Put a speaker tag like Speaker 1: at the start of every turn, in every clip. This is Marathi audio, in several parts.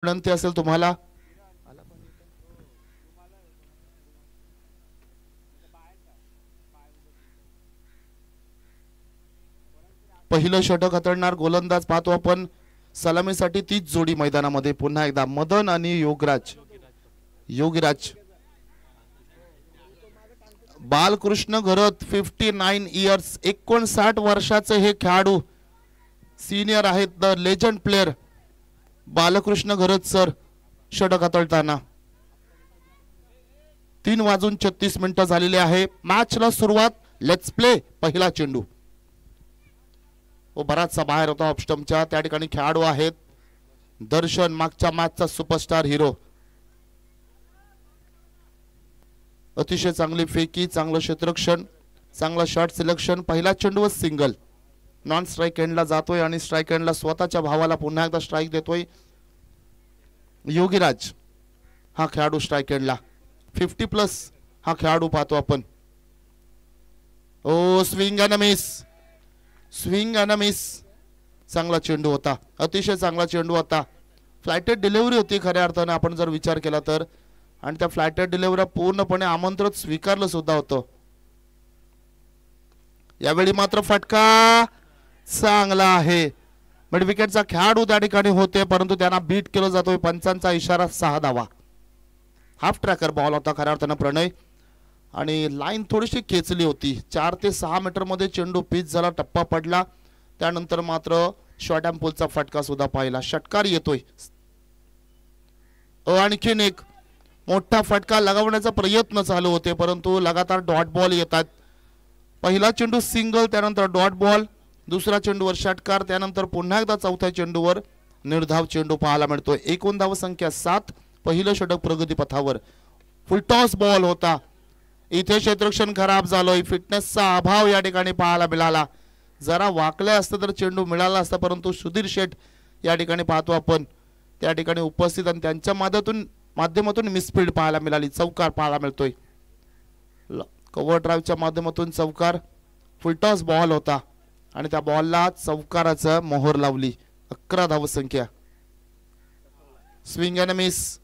Speaker 1: विनंती असेल तुम्हाला. पहिलं षटक हाताळणार गोलंदाज पाहतो आपण. सलामीसाठी तीच जोडी मैदानामध्ये पुन्हा एकदा मदन आणि योगीराज. बालकृष्ण घरत 59 इयर्स 59 वर्षाचे हे खेळाडू सिनियर आहेत. The legend player Balkrishna Gharat sir षटक हाताळताना. 3:36 झालेले आहे. मॅचला सुरुवात. Let's play. पहिला चेंडू बराचसा बाहेर होता ऑफस्टंपच्या. त्या ठिकाणी खेळाडू आहेत दर्शन, मागच्या मॅचचा सुपरस्टार हिरो. अतिशय चांगली फेकी, चांगलं क्षेत्ररक्षण, चांगला शॉट सिलेक्शन. पहिला चेंडूवर सिंगल. नॉन स्ट्राईक एंडला जातोय आणि स्ट्राईक एंडला स्वतःच्या भावाला पुन्हा एकदा स्ट्राईक देतोय योगीराज. हा खेळाडू स्ट्राईक एंडला 50+ हा खेळाडू पाहतो आपण. ओ स्विंग अँड मिस. चांगला चेंडू होता, अतिशय चांगला चेंडू होता. फ्लायटेड डिलिव्हरी होती खऱ्या अर्थाने आपण जर विचार केला तर. आणि त्या फ्लायटेड डिलिव्हरी पूर्णपणे आमंत्रित स्वीकारलं सुद्धा होतं. यावेळी मात्र फटका चांगला आहे. मिड विकेटचा खेळाडू त्या ठिकाणी होते परंतु त्यांना बीट केलं जातोय. पंचांचा इशारा 6 धावा. हाफ ट्रॅकर बॉल होता खऱ्या अर्थानं प्रणय. आणि लाईन थोडीशी खेचली होती. 4 ते 6 मीटर मध्ये चेंडू पिच झाला, टप्पा पडला. त्यानंतर मात्र शॉर्ट अँड पुलचा फटका सुद्धा पाहिला. षटकार येतोय. आणखीन एक मोठा फटका लगावण्याचा प्रयत्न चालू होते परंतु लगातार डॉट बॉल येतात. पहिला चेंडू सिंगल, त्यानंतर डॉट बॉल, दुसरा चेंडूवर षटकार, त्यानंतर पुन्हा एकदा चौथ्या चेंडूवर निर्धाव चेंडू पाहायला मिळतोय. एकूण धाव संख्या 7. पहिलं षटक प्रगतीपथावर. फुलटॉस बॉल होता. इथे क्षेत्ररक्षण खराब झालोय. फिटनेसचा अभाव या ठिकाणी पाहायला मिळाला. जरा वाकले असतं तर चेंडू मिळाला असता परंतु सुधीर शेठ या ठिकाणी पाहतो आपण त्या ठिकाणी उपस्थित आणि त्यांच्या माध्यमातून मिसफील्ड पाहायला मिळाली. चौकार पाहायला मिळतोय. कव्हर ड्राईव्हच्या माध्यमातून चौकार. फुलटॉस बॉल होता आणि त्या बॉलला चौकाराचा मोहर लावली. 11 धावसंख्या. Swing and miss.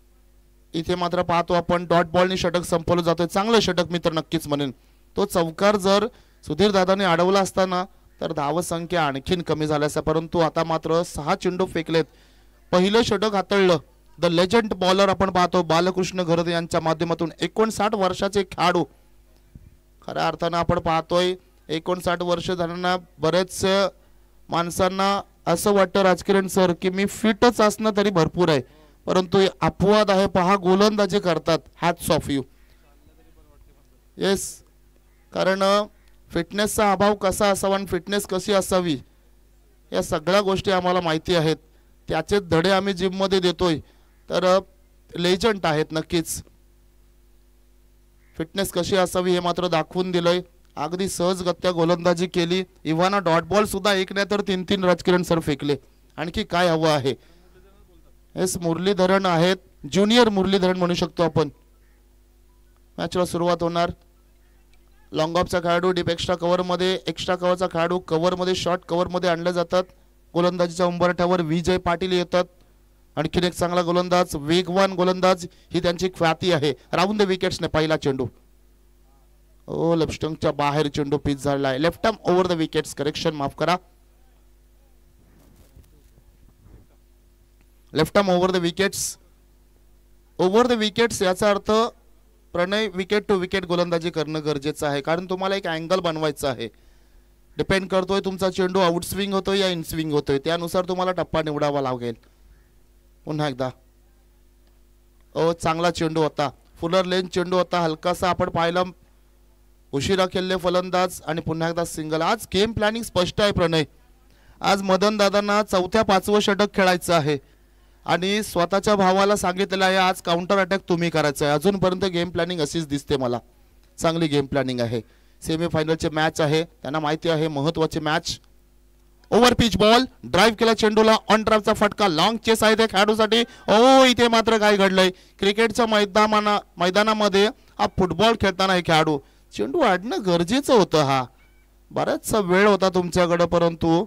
Speaker 1: इथे मात्र पाहतो आपण डॉट बॉलनी षटक संपवलं जातोय. चांगलं षटक मी तर नक्कीच म्हणेन. तो चौकार जर सुधीर दादाने अडवला असताना तर धावसंख्या आणखीन कमी झाल्या असत्या परंतु आता मात्र 6 चेंडू फेकलेत. पहिलं षटक हाताळलं द लेजंड बॉलर आपण पाहतो बालकृष्ण घरत यांच्या माध्यमातून. 59 वर्षाचे खेळाडू. खऱ्या अर्थानं आपण पाहतोय 59 वर्ष झाल्यानं बरेच माणसांना असं वाटतं राजकिरण सर की मी फिटच असणं तरी भरपूर आहे परंतु अपवाद आहे. पहा गोलंदाजी करतात. Hats off you. येस, कारण फिटनेसचा अभाव कसा असावा आणि फिटनेस कशी असावी या सगळ्या गोष्टी आम्हाला माहिती आहेत. त्याचे धडे आम्ही जिममध्ये देतोय. तर लेजंड आहेत नक्कीच. फिटनेस कशी असावी हे मात्र दाखवून दिलंय. अगदी सहजगत्या गोलंदाजी केली. इव्हाना डॉट बॉल सुद्धा एक नाही तर 3 राजकिरण सर फेकले. आणखी काय हवं आहे. एस मुरलीधरन आहेत. ज्युनियर मुरलीधरन म्हणू शकतो आपण. मॅचला सुरुवात होणार. लॉंग ऑफचा खेळाडू डीप एक्स्ट्रा कव्हरमध्ये, एक्स्ट्रा कव्हरचा खेळाडू कव्हरमध्ये, शॉर्ट कव्हरमध्ये आणले जातात. गोलंदाजीच्या उंबरठ्यावर विजय पाटील येतात. आणखीन एक चांगला गोलंदाज, वेगवान गोलंदाज ही त्यांची ख्याती आहे. राऊंड द विकेट्सने पहिला चेंडू. ओ लेफ्टच्या बाहेर चेंडू पिच झालेला आहे. Left arm over the wickets. Correction, माफ करा. Left arm over the wickets. Over the wickets याचा अर्थ प्रणय विकेट टू विकेट गोलंदाजी करणं गरजेचं आहे कारण तुम्हाला एक अँगल बनवायचा आहे. डिपेंड करतोय तुमचा चेंडू आउट स्विंग होतोय या इन स्विंग होतोय त्यानुसार तुम्हाला टप्पा निवडावा लागेल. पुन्हा एकदा. ओ चांगला चेंडू होता. फुलर लेन चेंडू होता. हलकासा आपण पाहिला उशिरा खेळले फलंदाज आणि पुन्हा एकदा सिंगल. आज गेम प्लॅनिंग स्पष्ट आहे प्रणय. आज मदन दादांना 4थ्या 5वं षटक खेळायचं आहे आणि स्वतःच्या भावाला सांगितलेलं आहे आज काउंटर अटॅक तुम्ही करायचं आहे. अजूनपर्यंत गेम प्लॅनिंग अशीच दिसते मला. चांगली गेम प्लॅनिंग आहे. सेमीफायनलचे मॅच आहे त्यांना माहिती आहे महत्वाची match. Over pitch ball. Drive केला चेंडूला. ऑन ड्राईव्हचा फटका. लॉंग चेस आहे त्या खेळाडूसाठी. ओ इथे मात्र काय घडलंय. क्रिकेटच्या मैदानामध्ये हा फुटबॉल खेळताना हे खेळाडू चेंडू आडणं गरजेचं होतं. हा बराचसा वेळ होता तुमच्याकडे परंतु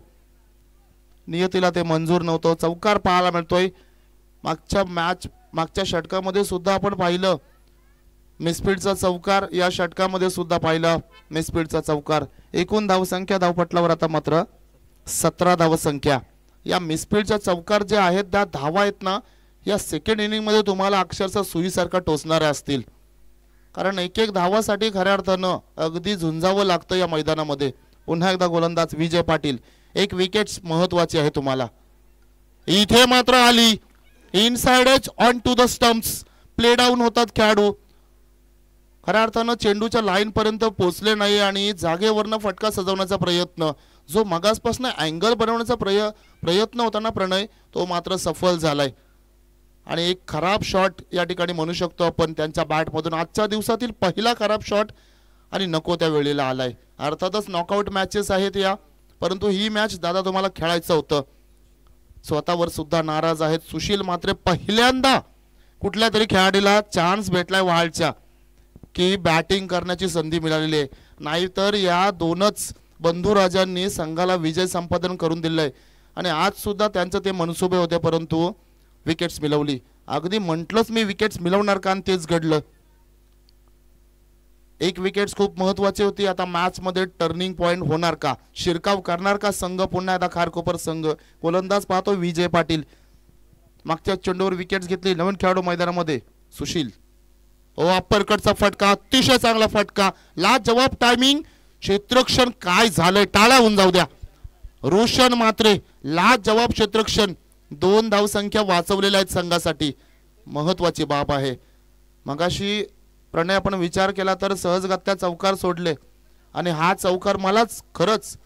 Speaker 1: नियतीला ते मंजूर नव्हतं. चौकार पाहायला मिळतोय. मागच्या षटकामध्ये सुद्धा आपण पाहिलं मिसफील्डचा चौकार, या षटकामध्ये सुद्धा पाहिलं मिसफील्डचा चौकार. एकूण धावसंख्या धावपटलावर आता मात्र 17 धावसंख्या. या मिसफील्डच्या चौकार जे आहेत त्या धावा आहेत ना, या सेकंड इनिंग मध्ये तुम्हाला अक्षरशः सुईसारखा टोचणाऱ्या असतील. कारण एक एक धावासाठी खऱ्या अर्थानं अगदी झुंजावं लागतं या मैदानामध्ये. पुन्हा एकदा गोलंदाज विजय पाटील. एक विकेट महत्वाची आहे तुम्हाला. इथे मात्र आली inside edge on to the stumps. Play down होतात खेळाडू. खऱ्या अर्थानं चेंडूच्या लाईन पर्यंत पोहोचले नाही आणि जागेवरनं फटका सजवण्याचा प्रयत्न, जो मगासपासून अँगल बनवण्याचा प्रयत्न होता ना प्रणय, तो मात्र सफल झालाय. आणि एक खराब शॉट या ठिकाणी म्हणू शकतो आपण त्यांच्या बॅटमधून. आजच्या दिवसातील पहिला खराब शॉट आणि नको त्या वेळेला आलाय. अर्थातच नॉकआउट मॅचेस आहेत या, परंतु ही मॅच दादा तुम्हाला खेळायचं होतं. स्वतःवर सुद्धा नाराज आहेत सुशील. मात्र पहिल्यांदा कुठल्या तरी खेळाडूला चान्स भेटलाय वहालच्या की बॅटिंग करण्याची संधी मिळालेली आहे. नाहीतर या दोनच बंधुराजांनी संघाला विजय संपादन करून दिलंय. आणि आज सुद्धा त्यांचं ते मनसुबे होते, परंतु विकेट्स मिळवली. अगदी म्हटलंच मी विकेट्स मिळवणार का, आणि तेच घडलं. एक विकेट्स खूप महत्वाची होती. आता मॅच मध्ये टर्निंग पॉइंट होणार का, शिरकाव करणार का संघ पुन्हा एकदा खारकोपर संघ. गोलंदाज पाहतो विजय पाटील. मागच्या चेंडूवर विकेट्स घेतली. नवीन खेळाडू मैदानामध्ये सुशील. अप्परकटचा फटका, अतिशय चांगला फटका. लाजवाब टायमिंग. क्षेत्रक्षण काय झालंय, टाळ्या होऊन जाऊ द्या. रोशन मात्रे लाजवाब क्षेत्रक्षण. 2 धावसंख्या वाचवलेल्या आहेत संघासाठी. महत्वाची बाब आहे. मगाशी प्रणय आपण विचार केला तर सहजगत्या चौकार सोडले आणि हा चौकार मलाच खरंच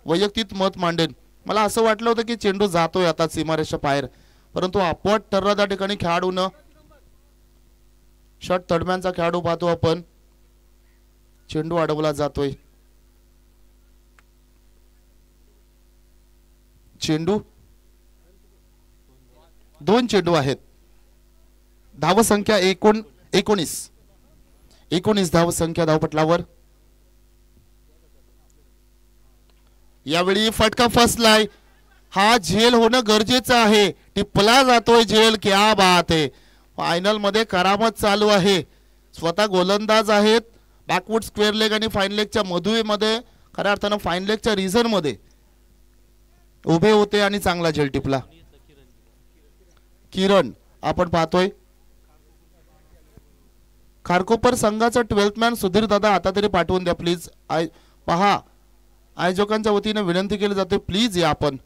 Speaker 1: वैयक्तिक मत मांडेन. मला असं वाटलं होतं की चेंडू जातोय आता सीमारेषा बाहेर, परंतु अपवाद ठरला त्या ठिकाणी खेळाडूनं. षट तडम्यांचा खेळाडू पाहतो आपण. चेंडू अडवला जातोय. चेंडू 2 चेंडू आहेत. धावसंख्या 19 धावसंख्या धावपटलावर. यावेळी फटका फसलाय. हा झेल होणं गरजेचं आहे. टिपला जातोय झेल. क्या बात आहे. फायनल मध्ये करामत चालू आहे. स्वतः गोलंदाज आहेत. बॅकवूड स्क्वेअर लेग आणि फाईन लेगच्या मधुमेमध्ये खऱ्या अर्थानं फाईन लेगच्या रिझन मध्ये उभे होते आणि चांगला झेल टिपला. किरण आपण पाहतोय. खारकोपर संघाचा 12th मॅन सुधीर दादा आता तरी पाठवून द्या प्लीज. पहा आयोजकांच्या वतीने विनंती केली जाते, प्लीज या. आपण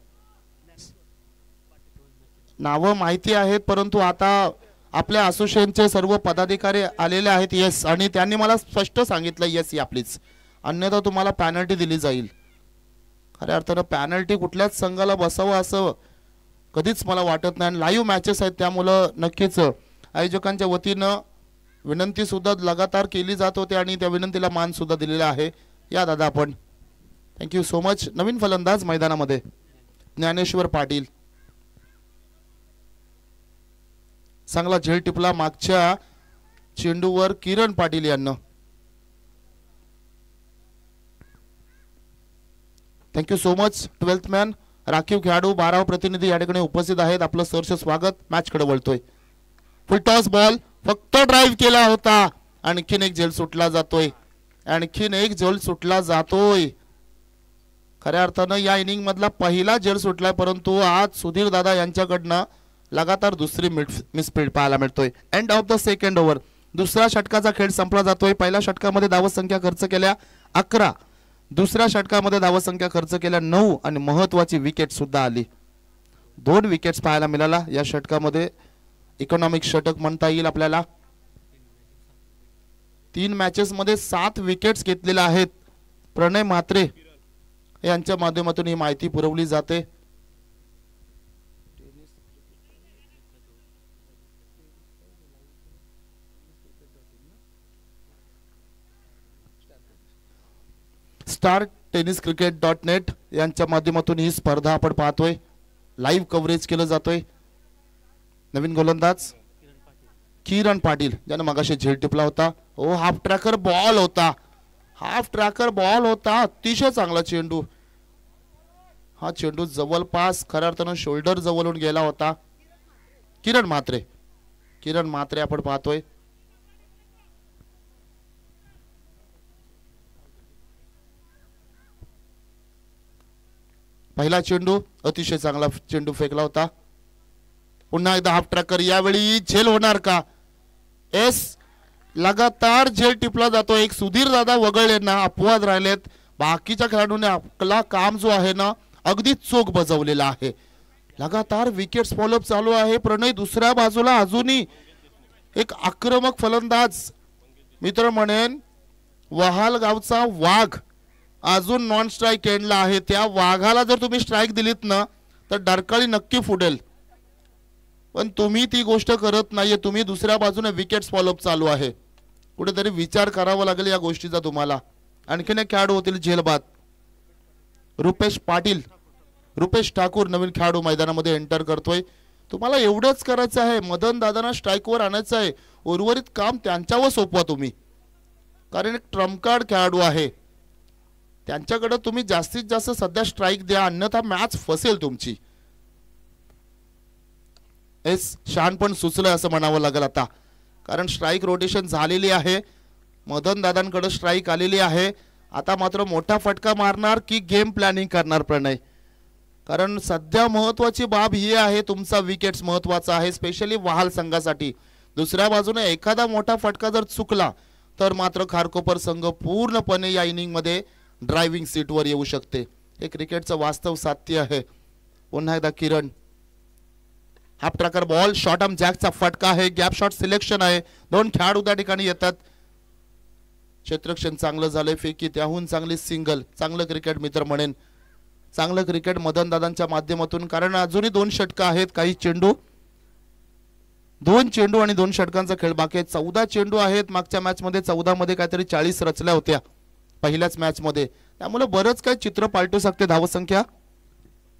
Speaker 1: नावं माहिती आहेत, परंतु आता आपल्या असोसिएशनचे सर्व पदाधिकारी आलेले आहेत. येस, आणि त्यांनी मला स्पष्ट सांगितलं येस या प्लीज, अन्यथा तुम्हाला पॅनल्टी दिली जाईल. खऱ्या अर्थानं पॅनल्टी कुठल्याच संघाला बसावं असं कधीच मला वाटत नाही. लाईव्ह मॅचेस आहेत त्यामुळं नक्कीच आयोजकांच्या वतीनं विनंती सुद्धा लगातार केली जात होते आणि त्या विनंतीला मान सुद्धा दिलेला आहे. या दादा आपण. Thank you so much. नवीन फलंदाज मैदानामध्ये ज्ञानेश्वर पाटील. चांगला झेल टिपला मागच्या चेंडूवर किरण पाटील यांना. Thank you so much. 12th man राखीव खेळाडू 12 प्रतिनिधी या ठिकाणी उपस्थित आहेत. आपलं सहर्ष स्वागत. मॅच कडे वळतोय. फुल टॉस बॉल फक्त ड्राईव्ह केला होता. आणखीन एक झेल सुटला जातोय. खऱ्या अर्थानं या इनिंग मधला पहिला झेल सुटलाय, परंतु आज सुधीर दादा यांच्याकडनं लगातार दुसरी मिसफील्ड पाहायला मिळतोय. End of the second over. दुसऱ्या षटकाचा खेळ संपला जातोय. पहिल्या षटकामध्ये धावसंख्या खर्च केल्या 11. दुसऱ्या षटकामध्ये धावसंख्या खर्च केल्या 9 आणि महत्वाची विकेट सुद्धा आली. 2 विकेट्स पाहायला मिळाला या षटकामध्ये. इकॉनॉमिक षटक म्हणता येईल आपल्याला. 3 मॅचेस मध्ये 7 विकेट्स घेतलेल्या आहेत. प्रणय म्हात्रे यांच्या माध्यमातून ही माहिती पुरवली जाते. स्टार टेनिस क्रिकेट.net यांच्या माध्यमातून ही स्पर्धा आपण पाहतोय. लाईव्ह कव्हरेज केलं जातोय. नवीन गोलंदाज किरण पाटील ज्याने मगाशी झेल टिपला होता. हाफ ट्रॅकर बॉल होता. अतिशय चांगला चेंडू. हा चेंडू जवळपास खऱ्या अर्थानं शोल्डर जवळून गेला होता. किरण म्हात्रे आपण पाहतोय. पहिला चेंडू अतिशय चांगला चेंडू फेकला होता. पुन्हा एकदा हाफ ट्रॅकर, यावेळी झेल होणार का? एस, लगातार झेल टिपला जातो. एक सुधीर दादा वगळले ना, अपवाद राहिलेत. बाकीच्या खेळाडूंनी आपला काम जो आहे ना अगदी चोख बजावलेला आहे. लगातार विकेट्स फॉलोअप चालू आहे. प्रणय दुसऱ्या बाजूला अजूनही एक आक्रमक फलंदाज, मित्र म्हणेन वहाल गावचा वाघ अजून नॉन स्ट्राईक एंडला आहे. त्या वाघाला जर तुम्ही स्ट्राईक दिलीत ना तर डरकाळी नक्की फुटेल, पण तुम्ही ती गोष्ट करत नाहीये. तुम्ही दुसऱ्या बाजूने विकेट्स फॉलोअप चालू आहे. कुठेतरी विचार करावा लागेल या गोष्टीचा तुम्हाला. आणखीन एक खेळाडू होतील झेलबाद, रुपेश ठाकूर नवीन खेळाडू मैदानामध्ये एंटर करतोय. तुम्हाला एवढंच करायचं आहे, मदन दादांना स्ट्राईकवर आणायचं आहे. उर्वरित काम त्यांच्यावर सोपवा तुम्ही, कारण एक ट्रम्प कार्ड खेळाडू आहे. त्यांच्याकडे तुम्ही जास्तीत जास्त सध्या स्ट्राईक द्या, अन्यथा मॅच फसेल तुमची. एस, शहाणपण सुचलं असं म्हणावं लागेल आता, कारण स्ट्राईक रोटेशन झालेली आहे. मदन दादांकडे स्ट्राईक आलेली आहे. आता मात्र मोठा फटका मारणार की गेम प्लॅनिंग करणार प्रणय? कारण सध्या महत्वाची बाब ही आहे, तुमचा विकेट्स महत्वाचा आहे, स्पेशली वहाल संघासाठी. दुसऱ्या बाजूने एखादा मोठा फटका जर चुकला तर मात्र खारकोपर संघ पूर्णपणे या इनिंग मध्ये ड्रायव्हिंग सीटवर येऊ शकते. हे क्रिकेटचं वास्तव साध्य आहे. पुन्हा एकदा Kiran, half tracker ball, short arm जॅकचा फटका आहे, गॅप शॉट सिलेक्शन आहे. दोन खेळाडू त्या ठिकाणी येतात. क्षेत्ररक्षण चांगलं झालंय, फेकी त्याहून चांगली सिंगल. चांगलं क्रिकेट मित्र म्हणेन, चांगलं क्रिकेट मदन दादांच्या माध्यमातून. कारण अजूनही 2 षटकं आहेत, काही चेंडू, 2 चेंडू आणि 2 षटकांचा खेळ बाकी आहे. 14 चेंडू आहेत. मागच्या मॅच मध्ये 14 मध्ये काहीतरी 40 रचल्या होत्या पहिल्याच मॅच मध्ये, त्यामुळे बरंच काही चित्र पालटू शकते. धावसंख्या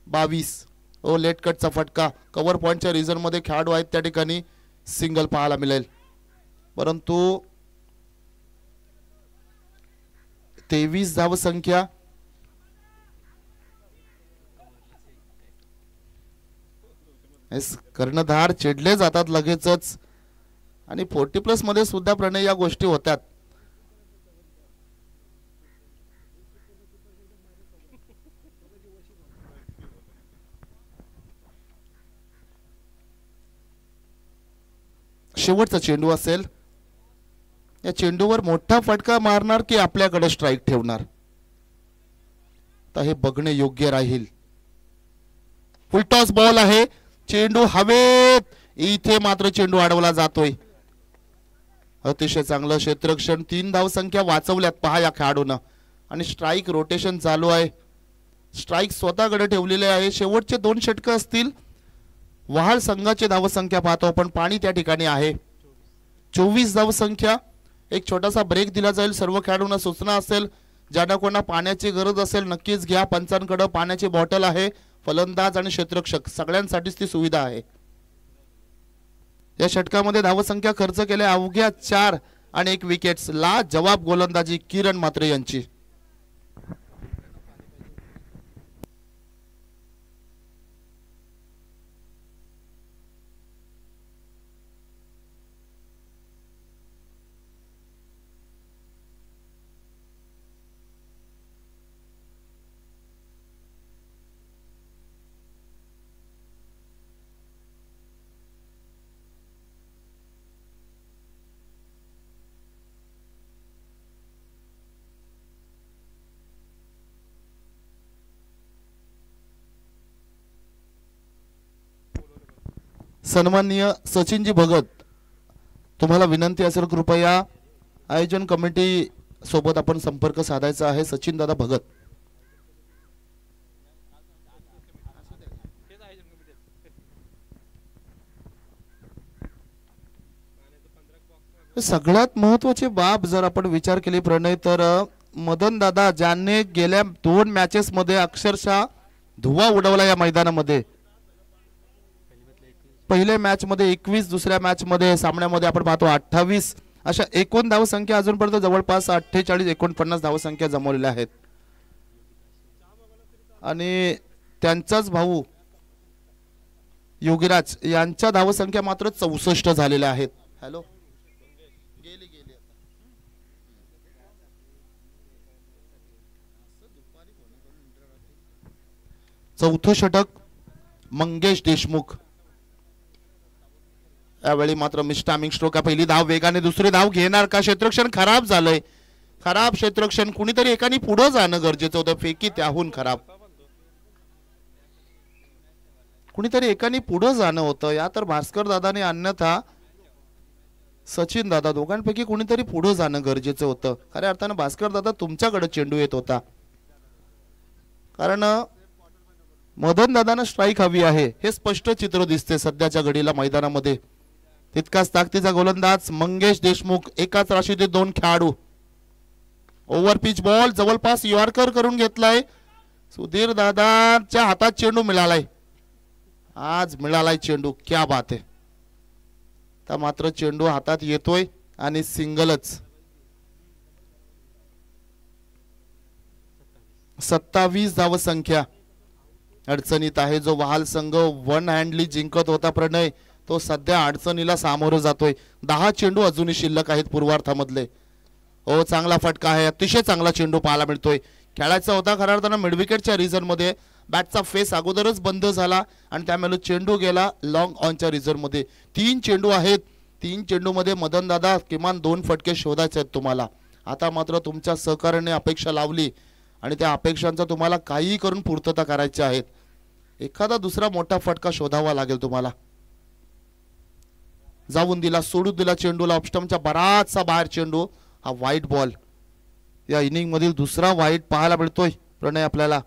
Speaker 1: 22. ओ, लेट कटचा फटका, कव्हर पॉइंटच्या रिझन मध्ये खेळाडू आहेत त्या ठिकाणी, सिंगल पाहायला मिळेल. परंतु 23 धावसंख्या. कर्णधार चिडले जातात लगेचच, आणि 40+ मध्ये सुद्धा प्रणय या गोष्टी होतात. शेवटचा चेंडू असेल. या चेंडूवर मोठा फटका मारणार की आपल्याकडे स्ट्राईक ठेवणार, तर हे बघणे योग्य राहील. फुलटॉस बॉल आहे, चेंडू हवेत, इथे मात्र चेंडू अडवला जातोय. अतिशय चांगलं क्षेत्ररक्षण. 3 धावसंख्या वाचवल्यात पहा या खेळाडूनं, आणि स्ट्राईक रोटेशन चालू आहे. स्ट्राईक स्वतःकडे ठेवलेले आहे. शेवटचे 2 षटकं असतील. वहाल संघाची धावसंख्या पाहतो आपण, पाणी त्या ठिकाणी आहे. 24 धावसंख्या. एक छोटासा ब्रेक दिला जाईल. सर्व खेळाडूंना सूचना असेल, ज्यांना कोणा पाण्याची गरज असेल नक्कीच घ्या. पंचांकडे पाण्याची बॉटल आहे. फलंदाज आणि क्षेत्ररक्षक सगळ्यांसाठीच ती सुविधा आहे. या षटकामध्ये धावसंख्या खर्च केल्या अवघ्या 4 आणि 1 विकेट्स. ला जवाब गोलंदाजी किरण म्हात्रे यांची. सन्माननीय सचिनजी भगत, तुम्हाला विनंती असेल कृपया आयोजन कमिटी सोबत आपण संपर्क साधायचा आहे. सचिन दादा भगत. सगळ्यात महत्वाची बाब जर आपण विचार केली प्रणय, तर मदन दादा ज्यांनी गेल्या 2 मॅचेस मध्ये अक्षरशः धुवा उडवला या मैदानामध्ये. पहिल्या मॅच मध्ये 21, दुसऱ्या मॅच मध्ये सामन्यामध्ये आपण पाहतो 28, अशा एकूण धावसंख्या अजूनपर्यंत जवळपास 48-49 धावसंख्या जमवलेल्या आहेत. आणि त्यांचाच भाऊ योगीराज यांच्या धावसंख्या मात्र 64 झालेल्या आहेत. हॅलो चौथं षटक मंगेश देशमुख. यावेळी मात्र मिस टायमिंग स्ट्रोक. पहिली धाव वेगाने, दुसरी धाव घेणार का? क्षेत्ररक्षण खराब झालंय. खराब क्षेत्ररक्षण. कुणीतरी एकाने पुढे जाणं गरजेचं होतं. फेकी त्याहून खराब. कुणीतरी एकाने पुढे जाणं होतं. या तर भास्कर दादाने अन्यथा सचिन दादा दोघांपैकी कुणीतरी पुढे जाणं गरजेचं होतं. खऱ्या अर्थानं भास्कर दादा तुमच्याकडे चेंडू येत होता. कारण मदन दादांना स्ट्राईक हवी आहे हे स्पष्ट चित्र दिसते सध्याच्या घडीला मैदानामध्ये. तितकाच ताकदीचा गोलंदाज मंगेश देशमुख. एकाच राशीचे 2 खेळाडू. ओव्हर पिच बॉल जवळपास यॉर्कर करून घेतलाय. सुधीर दादाच्या हातात चेंडू मिळालाय. आज मिळालाय चेंडू. क्या बात आहे. तर मात्र चेंडू हातात येतोय आणि सिंगलच. 27 धाव संख्या अडचणीत आहे. जो वहाल संघ वन हँडली जिंकत होता प्रणय तो सध्या अडचणीला सामोरं जातोय. 10 चेंडू अजूनही शिल्लक आहेत पूर्वार्धामधले. हो चांगला फटका आहे. अतिशय चांगला चेंडू पाहायला मिळतोय. खेळायचा होता खऱ्या अर्थानं मिडविकेटच्या रिझन मध्ये. बॅटचा फेस अगोदरच बंद झाला आणि त्यामुळे चेंडू गेला लॉंग ऑनच्या रिझन मध्ये. 3 चेंडू आहेत. 3 चेंडू मध्ये मदन दादा किमान 2 फटके शोधायचे आहेत तुम्हाला. आता मात्र तुमच्या सहकार्याने अपेक्षा लावली आणि त्या अपेक्षांचा तुम्हाला काही करून पूर्तता करायची आहेत. एखादा दुसरा मोठा फटका शोधावा लागेल तुम्हाला. जाऊन दिला, सोडून दिला चेंडूला. ऑफस्टम्पच्या बराचसा बाहेर चेंडू. हा वाईट बॉल. या इनिंग मधील दुसरा वाईट पाहायला मिळतोय प्रणय आपल्याला.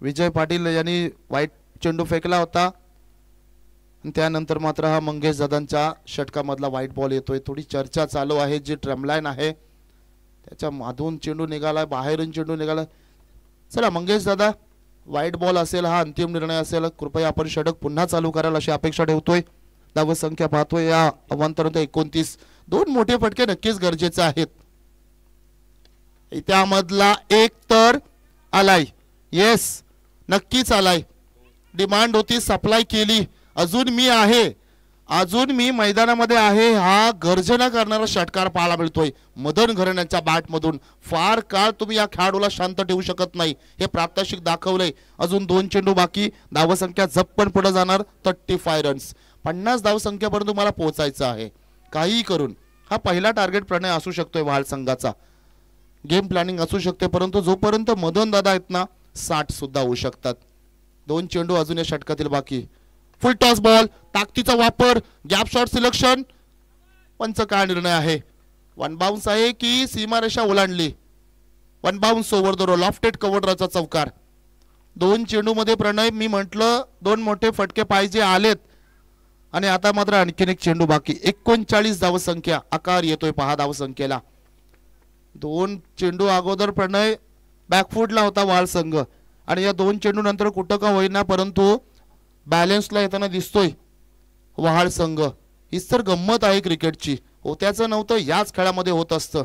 Speaker 1: विजय पाटील यांनी वाईट चेंडू फेकला होता आणि त्यानंतर मात्र हा मंगेश दादांच्या षटकामधला वाईट बॉल येतोय. थोडी चर्चा चालू आहे. जी ट्रमलाईन आहे त्याच्या मधून चेंडू निघाला, बाहेरून चेंडू निघाला. चला मंगेश दादा, वाईट बॉल असेल, हा अंतिम निर्णय असेल. कृपया आपण षटक पुन्हा चालू कराल अशी अपेक्षा ठेवतोय. धाव संख्या पाहतोय या अवांतरात 29. 2 मोठे फटके नक्कीच गरजेचे आहेत. त्यामधला एक तर आलाय. येस नक्कीच आलाय. डिमांड होती, सप्लाय केली. अजून मी आहे, अजून मी मैदानामध्ये आहे हा गर्जना करणारा षटकार पाहायला मिळतोय मदन घराण्याच्या बॅट मधून. फार काळ तुम्ही या खेळाडूला शांत ठेवू शकत नाही हे प्रात्यक्षिक दाखवलंय. अजून 2 चेंडू बाकी. धावसंख्या झप्पन पुढे जाणार. 35 रन्स. 50 धावसंख्येपर्यंत तुम्हाला पोहोचायचं आहे काही करून. हा पहिला टार्गेट प्रणय असू शकतोय वहाल संघाचा. गेम प्लॅनिंग असू शकते परंतु जोपर्यंत मदन दादा आहेत ना 60 सुद्धा होऊ शकतात. 2 चेंडू अजून या षटकातील बाकी. फुल टॉस बॉल. ताकदीचा वापर. Gap shot selection. पंच काय निर्णय आहे? 1 बाउन्स आहे की सीमारेषा ओलांडली? 1 bounce over the rope. Lofted कव्हरचा चौकार. 2 चेंडू मध्ये प्रणय मी म्हटलं 2 मोठे फटके पाहिजे आलेत आणि आता मात्र आणखीन एक चेंडू बाकी. 39 धावसंख्या. आकार येतोय पहा धावसंख्येला. 2 चेंडू अगोदर प्रणय बॅकफुटला होता वाल संघ आणि या 2 चेंडू नंतर कुठं का होईना परंतु बॅलन्सला येताना दिसतोय वहाळ संघ. हीच तर गंमत आहे क्रिकेटची. होत्याचं नव्हतं याच खेळामध्ये होत असतं.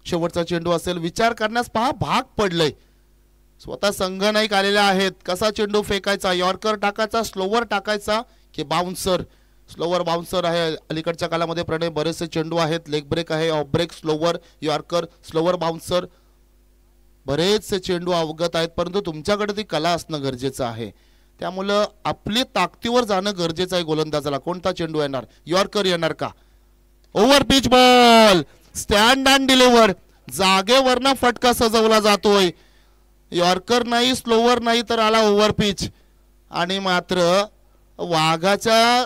Speaker 1: शेवटचा चेंडू असेल. विचार करण्यास पहा भाग पडलंय. स्वतः संघ नाईक आलेले आहेत. कसा चेंडू फेकायचा? यॉर्कर टाकायचा, स्लोवर टाकायचा की बाउन्सर? स्लोवर बाउन्सर आहे. अलीकडच्या काळामध्ये प्रणय बरेचसे चेंडू आहेत. लेग ब्रेक आहे, off break, slower, yorker, slower bouncer. बरेचसे चेंडू अवगत आहेत परंतु तुमच्याकडे ती कला असणं गरजेचं आहे. त्यामुळे आपली ताकदीवर जाणं गरजेचं आहे गोलंदाजाला. कोणता चेंडू येणार? यॉर्कर येणार का? Over pitch ball. Stand and deliver. जागेवरनं फटका सजवला जातोय. यॉर्कर नाही, स्लोवर नाही तर आला ओव्हर पिच आणि मात्र वाघाच्या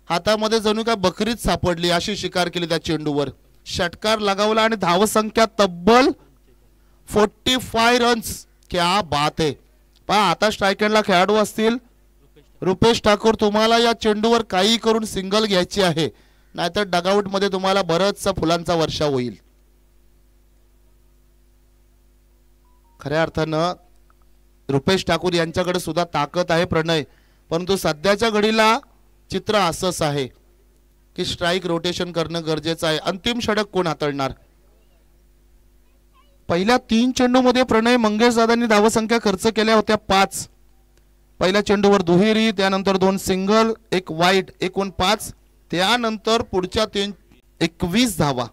Speaker 1: हातामध्ये जणू काय बकरीच सापडली अशी शिकार केली त्या चेंडूवर. षटकार लगावला आणि धावसंख्या तब्बल 45 रन्स. क्या बात आहे. पहा आता स्ट्राईक एंडला खेळाडू असतील. रुपेश ठाकूर तुम्हाला या चेंडूवर काही करून सिंगल घ्यायची आहे नाहीतर डगआउट मध्ये तुम्हाला बरचसा फुलांचा वर्षा होईल. खऱ्या अर्थानं रुपेश ठाकूर यांच्याकडे सुद्धा ताकद आहे प्रणय परंतु सध्याच्या घडीला चित्र असंच आहे की स्ट्राईक रोटेशन करणं गरजेचं आहे. अंतिम षटक कोण हाताळणार? पहिल्या 3 चेंडूमध्ये प्रणय मंगेशदादांनी धावसंख्या खर्च केल्या होत्या 5. पहिल्या चेंडूवर दुहेरी, त्यानंतर 2 सिंगल, 1 वाईड, एकूण 5. त्यानंतर पुढच्या 21 धावा,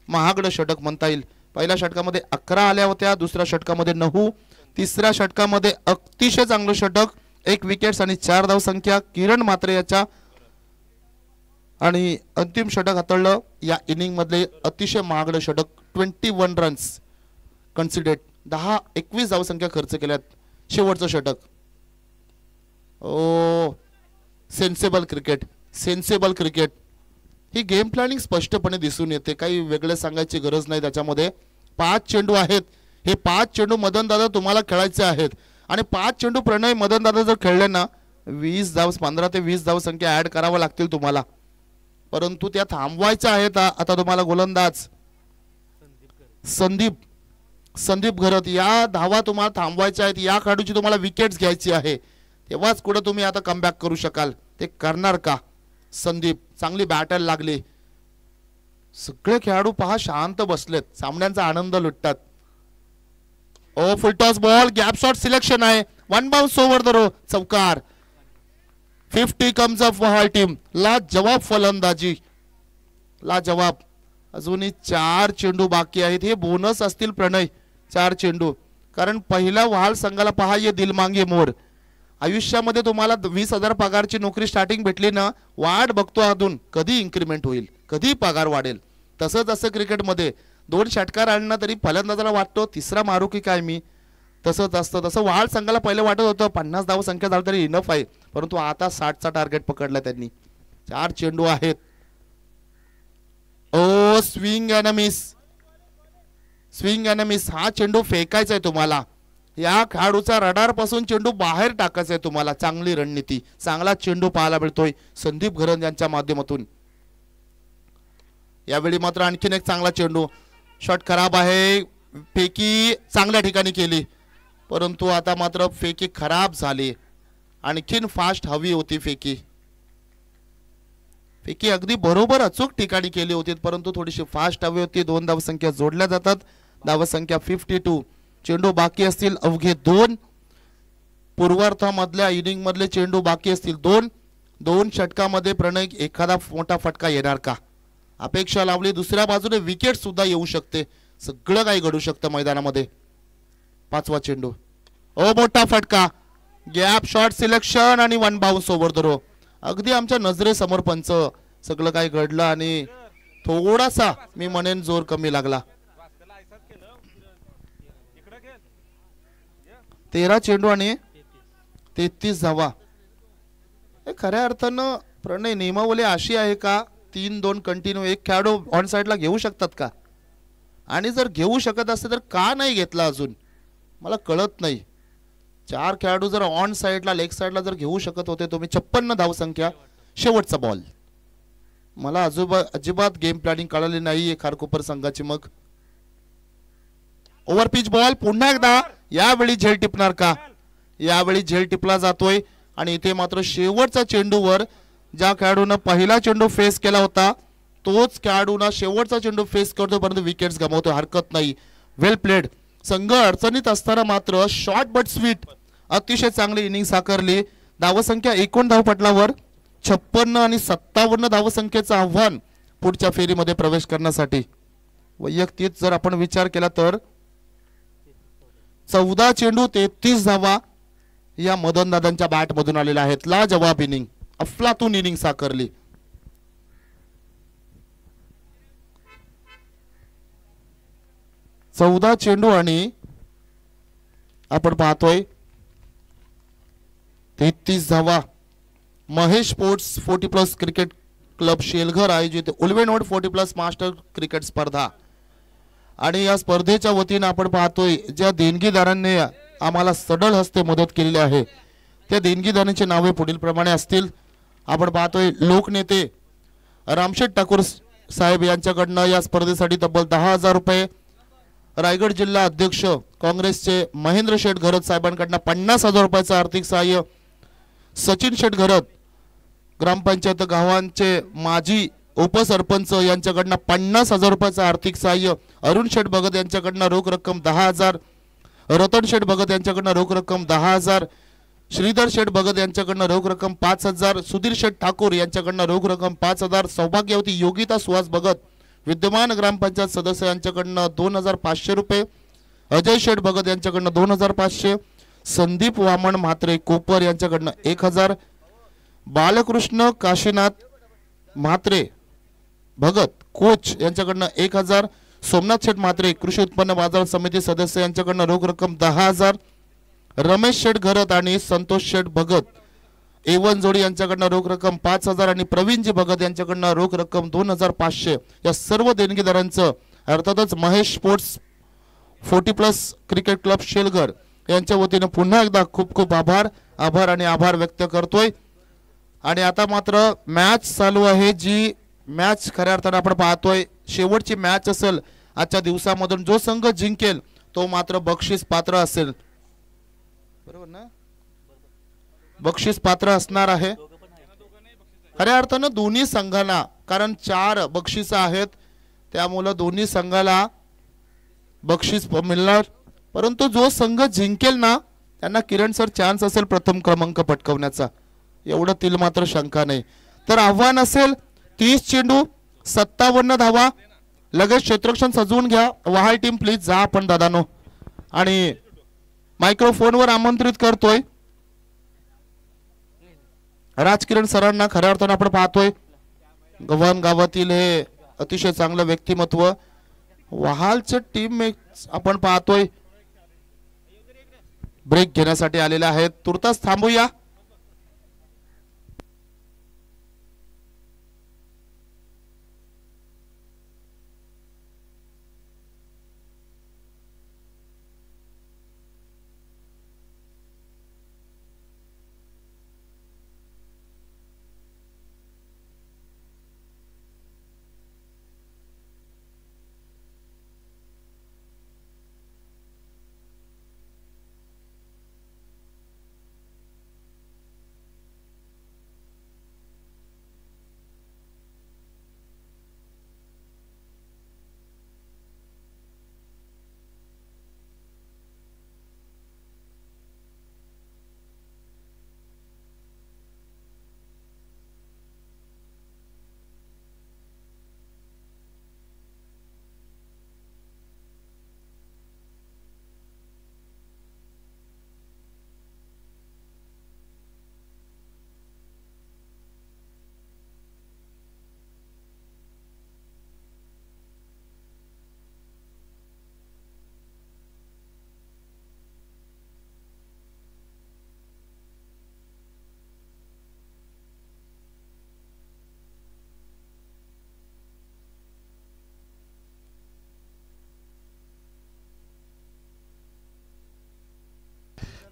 Speaker 1: महागडं षटक म्हणता येईल. पहिल्या षटकामध्ये 11 आल्या होत्या, दुसऱ्या षटकामध्ये 9, तिसऱ्या षटकामध्ये अतिशय चांगलं षटक, 1 विकेट्स आणि 4 धावसंख्या किरण म्हात्रे याच्या, आणि अंतिम षटक हाताळलं या इनिंग मधले अतिशय महागडं षटक. 21 रन्स कन्सिडर्ड, 21 धावसंख्या खर्च केल्यात. शेवटचं षटक. ओ सेन्सेबल क्रिकेट, सेन्सेबल क्रिकेट. ही गेम प्लॅनिंग स्पष्टपणे दिसून येते, काही वेगळे सांगायची गरज नाही त्याच्यामध्ये. 5 चेंडू आहेत, हे 5 चेंडू मदन दादा तुम्हाला खेळायचे आहेत, आणि 5 चेंडू प्रणय मदन दादा जर खेळले ना 15 ते 20 धावसंख्या ऍड कराव्या लागतील तुम्हाला, परंतु त्या थांबवायच्या आहेत. आता तुम्हाला गोलंदाज संदीप घरत, या धावा तुम्हाला थांबवायच्या आहेत, या खेळाडूची तुम्हाला विकेट्स घ्यायची आहे, तेव्हाच कुठे तुम्ही आता कमबॅक करू शकाल. ते करणार का संदीप? चांगली बॅटल लागली. सगळे खेळाडू पहा शांत बसलेत, सामन्यांचा आनंद लुटतात. ओ full toss ball, gap shot selection आहे, 1 बाउन्स ओव्हर द रो, चौकार. 50 कम्स अप फॉर टीम. लाजवाब फलंदाजी, लाजवाब. अजूनही 4 चेंडू बाकी आहेत, हे बोनस असतील प्रणय. 4 चेंडू, कारण पहिल्या वाल संघाला पहा, ये दिल मांगे मोर. आयुष्यामध्ये तुम्हाला 20,000 पगारची नोकरी स्टार्टिंग भेटली ना, वाट बघतो अजून कधी इन्क्रीमेंट होईल, कधी पगार वाढेल. तसंच असं क्रिकेटमध्ये 2 षटकार आणला तरी फलंदाजाला वाटतो तिसरा मारू की काय मी. तसंच असतं. तसं वाल संघाला पहिले वाटत होतं 50 धाव संख्या झाली तरी इनफ आहे, परंतु आता 60चा टार्गेट पकडला त्यांनी. 4 चेंडू आहेत. ओ swing and miss, swing and miss. हा चेंडू फेकायचा आहे तुम्हाला, या खेळाडूचा रडार पासून चेंडू बाहेर टाकायचा आहे तुम्हाला. चांगली रणनीती, चांगला चेंडू पाहायला मिळतोय संदीप घरत यांच्या माध्यमातून. यावेळी मात्र आणखीन एक चांगला चेंडू. शॉट खराब आहे, फेकी चांगल्या ठिकाणी केली, परंतु आता मात्र फेकी खराब झाली. आणखीन फास्ट हवी होती फेकी. फेकी अगदी बरोबर अचूक ठिकाणी केली होती, परंतु थोडीशी फास्ट हवी होती. 2 धावसंख्या जोडल्या जातात. धावसंख्या 52. चेंडू बाकी असतील अवघे 2. पूर्वार्धामधल्या इनिंग मधले चेंडू बाकी असतील 2 षटकामध्ये प्रणय एखादा मोठा फटका येणार का? अपेक्षा लावली. दुसऱ्या बाजूने विकेट सुद्धा येऊ शकते, सगळं काही घडू शकतं मैदानामध्ये. 5वा चेंडू. ओ मोठा फटका, गॅप शॉट सिलेक्शन आणि 1 बाउन्स ओव्हर द रो. अगदी आमच्या नजरेसमोर पंच, सगळं काही घडलं आणि थोडासा मी म्हणेन जोर कमी लागला. 13 चेंडू आणि 33 धावा. खऱ्या अर्थानं प्रणय नियमावली अशी आहे का 3-2 कंटिन्यू एक खेळाडू ऑन साइडला घेऊ शकतात का? आणि जर घेऊ शकत असते तर का नाही घेतला अजून, मला कळत नाही. 4 खेळाडू जर ऑन साइडला लेग साइडला जर घेऊ शकत होते तुम्ही. 56 धावसंख्या, शेवटचा बॉल. मला अजिबात गेम प्लॅनिंग कळाली नाहीये खारकोपर संघाची. मग ओव्हर पिच बॉल पुन्हा एकदा, यावेळी झेल टिपणार का? यावेळी झेल टिपला जातोय आणि इथे मात्र शेवटच्या चेंडूवर ज्या खेळाडूने पहिला चेंडू फेस केला होता तोच खेळाडूना शेवटचा चेंडू फेस करतो, परंतु विकेट्स गमावतो. हरकत नाही, वेल प्लेड. संघ अडचणीत असताना मात्र शॉर्ट बट स्वीट अतिशय चांगली इनिंग साकारली. धावसंख्या एकूण धावपटलावर 56 आणि 57 धावसंख्येचं आव्हान पुढच्या फेरीमध्ये प्रवेश करण्यासाठी. वैयक्तिक जर आपण विचार केला तर 14 चेंडू 33 धावा या मदनदादांच्या बॅट मधून आलेल्या आहेत. लाजवाब इनिंग, अफलातून इनिंग साकारली. चौदा चेंडू आणि आपण पाहतोय 33 धावा. महेश स्पोर्ट्स 40+ क्रिकेट क्लब शेलघर आयोजित उल्वेनोड 40+ मास्टर क्रिकेट स्पर्धा आणि या स्पर्धेच्या वतीने आपण पाहतोय ज्या देणगीदारांनी आम्हाला सडळ हस्ते मदत केलेली आहे त्या देणगीदारांची नावे पुढील प्रमाणे असतील. आपण पाहतोय लोकनेते रामशेठ ठाकूर साहेब यांच्याकडनं या स्पर्धेसाठी तब्बल 10,000 रुपये. रायगड जिल्हा अध्यक्ष काँग्रेसचे महेंद्र शेठ घरत साहेबांकडनं 50,000 रुपयाचं आर्थिक सहाय्य. सचिन शेठ घरत ग्रामपंचायत गावांचे माजी उपसरपंच यांच्याकडनं 50,000 रुपयाचं आर्थिक सहाय्य, अरुण शेठ भगत यांच्याकडनं रोख रक्कम 10,000, रतन शेठ भगत यांच्याकडनं रोख रक्कम 10,000, श्रीधर शेठ भगत यांच्याकडनं रोख रक्कम 5,000, सुधीर शेठ ठाकूर यांच्याकडनं रोख रक्कम 5,000, सौभाग्यवती योगिता सुहास भगत विद्यमान ग्रामपंचायत सदस्य यांच्याकडनं 2,500 रुपये, अजय शेठ भगत यांच्याकडनं 2,500, संदीप वामन म्हात्रे कोपर यांच्याकडनं 1,000, बालकृष्ण काशीनाथ म्हात्रे भगत कोच यांच्याकडनं 1,000, सोमनाथ शेठ म्हात्रे कृषी उत्पन्न बाजार समिती सदस्य यांच्याकडनं रोख रक्कम 10,000, रमेश शेठ घरत आणि संतोष शेठ भगत A1 जोडी यांच्याकडनं रोख रक्कम 5,000 आणि प्रवीणजी भगत यांच्याकडनं रोख रक्कम 2,500 या सर्व देणगीदारांचं अर्थातच महेश स्पोर्ट्स 40+ क्रिकेट क्लब शेलगड यांच्या वतीने पुन्हा एकदा खूप खूप आभार आणि आभार व्यक्त करतोय। आणि आता मात्र मॅच चालू आहे, जी मॅच खऱ्या अर्थाने आपण पाहतोय शेवटची मॅच असेल आजच्या दिवसामधून। जो संघ जिंकेल तो मात्र बक्षीस पात्र असेल, बरोबर ना? बक्षीस पात्र असणार आहे खऱ्या अर्थानं दोन्ही संघांना, कारण 4 बक्षीस आहेत त्यामुळे दोन्ही संघाला बक्षीस मिळणार। परंतु जो संघ जिंकेल ना त्यांना किरण सर चान्स असेल प्रथम क्रमांक पटकावण्याचा, एवढं तिल मात्र शंका नाही। तर आव्हान असेल 30 चेंडू 57 धावा, लगेच क्षेत्ररक्षण सजवून घ्या। वहाल टीम प्लीज जा आपण दादानो, आणि मायक्रोफोनवर आमंत्रित करतोय राजकिरण सरांना। खऱ्या अर्थानं आपण पाहतोय गव्हाण गावातील हे अतिशय चांगलं व्यक्तिमत्व, वहालचे टीम आपण पाहतोय ब्रेक घेण्यासाठी आलेले आहेत। तुर्तास थांबूया।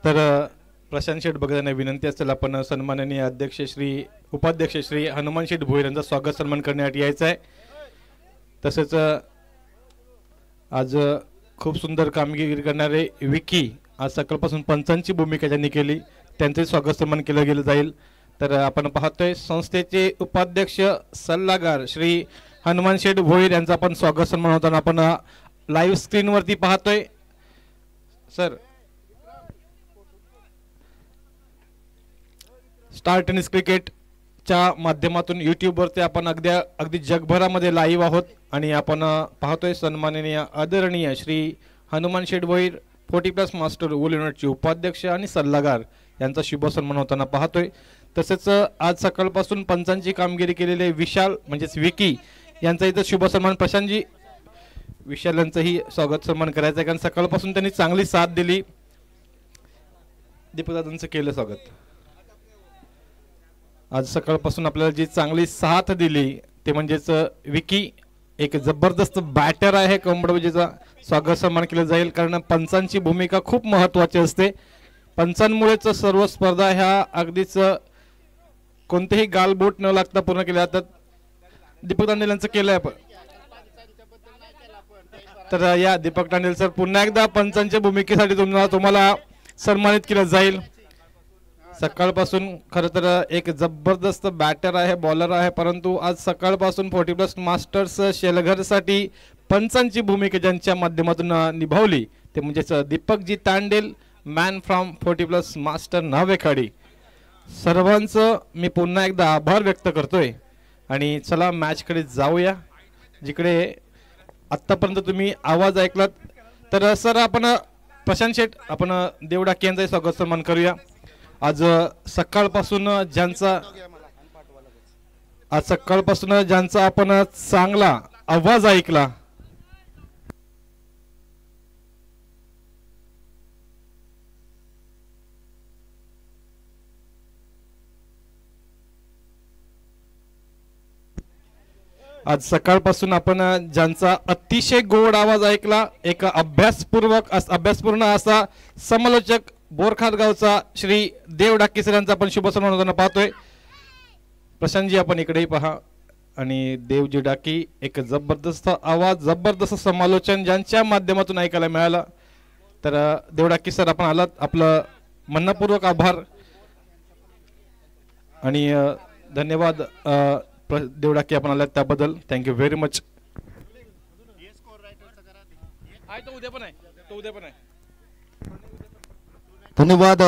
Speaker 2: तर प्रशांत शेठ भगत यांना विनंती असेल आपण सन्माननीय उपाध्यक्ष श्री हनुमान शेठ भोईर यांचा स्वागत सन्मान करण्यासाठी यायचं आहे। तसेच आज खूप सुंदर कामगिरी करणारे विकी आज सकाळपासून पंचांची भूमिका ज्यांनी केली त्यांचे स्वागत सन्मान केलं गेलं जाईल। तर आपण पाहतोय संस्थेचे उपाध्यक्ष सल्लागार श्री हनुमान शेठ भोईर यांचा आपण स्वागत सन्मान होताना आपण लाईव्ह स्क्रीनवरती पाहतोय। सर, स्टार टेनिस क्रिकेटच्या माध्यमातून यूट्यूबवरती आपण अगदी जगभरामध्ये लाईव्ह आहोत आणि आपण पाहतोय सन्माननीय आदरणीय श्री हनुमान शेठ भोईर 40+ मास्टर वूल युनिटचे उपाध्यक्ष आणि सल्लागार यांचा शुभ सन्मान होताना पाहतोय। तसेच आज सकाळपासून पंचांची कामगिरी केलेले विशाल म्हणजेच विकी यांचा इथं शुभ सन्मान प्रशांतजी विशाल यांचंही स्वागत सन्मान करायचं आहे, कारण सकाळपासून त्यांनी चांगली साथ दिली। दीपकदादांचं केलं स्वागत। आज सकाळपासून आपल्याला जी चांगली साथ दिली ते म्हणजेच विकी एक जबरदस्त बॅटर आहे, कंबडबाजीचा स्वागत सन्मान केलं जाईल, कारण पंचांची भूमिका खूप महत्त्वाची असते। पंचांमुळेच सर्व स्पर्धा ह्या अगदीच कोणतेही गालबोट न लागता पूर्ण केल्या जातात। दीपक तांडेल यांचं केलंय आपण, तर या दीपक तांडेल सर पुन्हा एकदा पंचांच्या भूमिकेसाठी तुम्हाला सन्मानित केलं जाईल। सकाळपासून खरं तर एक जबरदस्त बॅटर आहे, बॉलर आहे, परंतु आज सकाळपासून 40+ मास्टर्स शेलघरसाठी पंचांची भूमिका ज्यांच्या माध्यमातून निभावली ते म्हणजेच Deepakji Tandel, man from 40+ master नावेखाडी. सर्वांचं मी पुन्हा एकदा आभार व्यक्त करतोय. आणि चला मॅचकडे जाऊया, जिकडे आत्तापर्यंत तुम्ही आवाज ऐकलात. तर सर आपण प्रशांत शेठ, आपण देवडाके यांचा स्वागत सन्मान करूया. आज सकाळपासून ज्यांचा आपण चांगला आवाज ऐकला, आज सकाळपासून आपण ज्यांचा अतिशय गोड आवाज ऐकला, एक अभ्यासपूर्ण असा समालोचक बोरखात गावचा श्री देव डाके सर यांचा आपण शुभ सन्मान होताना पाहतोय. प्रशांतजी आपण इकडेही पहा. आणि देवजी डाके, एक जबरदस्त आवाज, जबरदस्त समालोचन ज्यांच्या माध्यमातून ऐकायला मिळालं. तर देव डाके सर आपण आलात, आपलं मनपूर्वक आभार आणि धन्यवाद. देव डाके आपण आलात त्याबद्दल थँक्यू व्हेरी मच.
Speaker 1: धन्यवाद.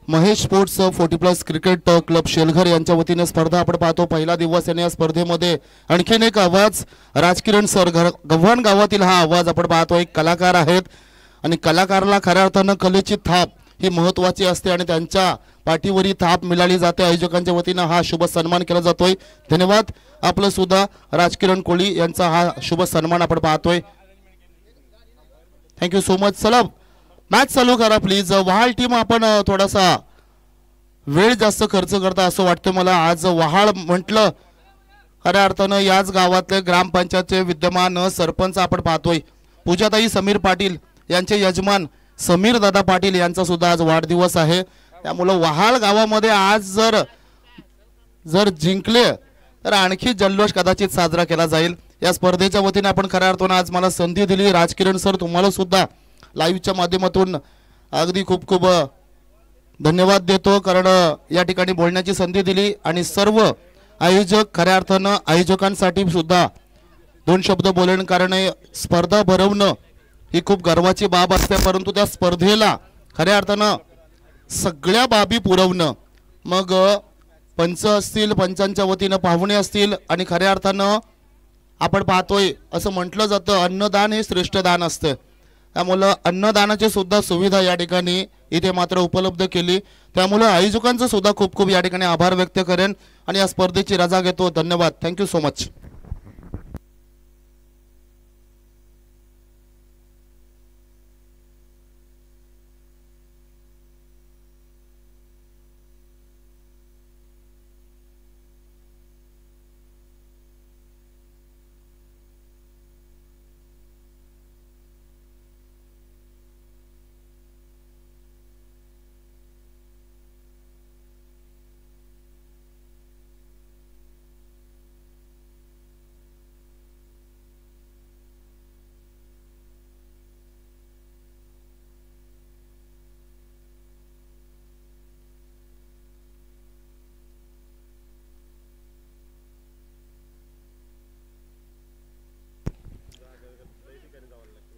Speaker 1: महेश स्पोर्ट्स 40+ क्रिकेट क्लब शेलघर यांच्या वतीने स्पर्धा आपण पाहतो. पहिला दिवस आणि या स्पर्धेमध्ये आणखीन एक आवाज राजकिरण सर गव्हाण गावातील हा आवाज आपण पाहतो. एक कलाकार आहेत आणि कलाकाराला खऱ्या अर्थानं कलेची थाप ही महत्त्वाची असते आणि त्यांच्या पाठीवरी थाप मिळाली जाते. आयोजकांच्या वतीनं हा शुभ सन्मान केला जातोय. धन्यवाद. आपलं सुद्धा राजकिरण कोळी यांचा हा शुभ सन्मान आपण पाहतोय. Thank you so much. चला मॅच चालू करा प्लीज. वहाळ टीम आपण थोडासा वेळ जास्त खर्च करता असं वाटतं मला. आज वहाळ म्हटलं खऱ्या अर्थानं याच गावातले ग्रामपंचायतचे विद्यमान सरपंच आपण पाहतोय. पूजाताई समीर पाटील यांचे यजमान समीर दादा पाटील यांचा सुद्धा आज वाढदिवस आहे. त्यामुळे वहाळ गावामध्ये आज जर जिंकले तर आणखी जल्लोष कदाचित साजरा केला जाईल. या स्पर्धेच्या वतीने आपण खऱ्या अर्थानं आज मला संधी दिली. राजकिरण सर तुम्हाला सुद्धा लाईव्हच्या माध्यमातून अगदी खूप खूप धन्यवाद देतो, कारण या ठिकाणी बोलण्याची संधी दिली. आणि सर्व आयोजक खऱ्या अर्थानं आयोजकांसाठी सुद्धा दोन शब्द बोलेन, कारण स्पर्धा भरवणं ही खूप गर्वाची बाब असते, परंतु त्या स्पर्धेला खऱ्या अर्थानं सगळ्या बाबी पुरवणं, मग पंच असतील, पंचांच्या वतीनं पाहुणे असतील, आणि खऱ्या अर्थानं आपण पाहतोय असं म्हटलं जातं अन्नदान हे श्रेष्ठ दान असतं. त्यामुळं अन्नदानाची सुद्धा सुविधा या ठिकाणी इथे मात्र उपलब्ध केली. त्यामुळं आयोजकांचं सुद्धा खूप खूप या ठिकाणी आभार व्यक्त करेन आणि या स्पर्धेची रजा घेतो. धन्यवाद. Thank you so much.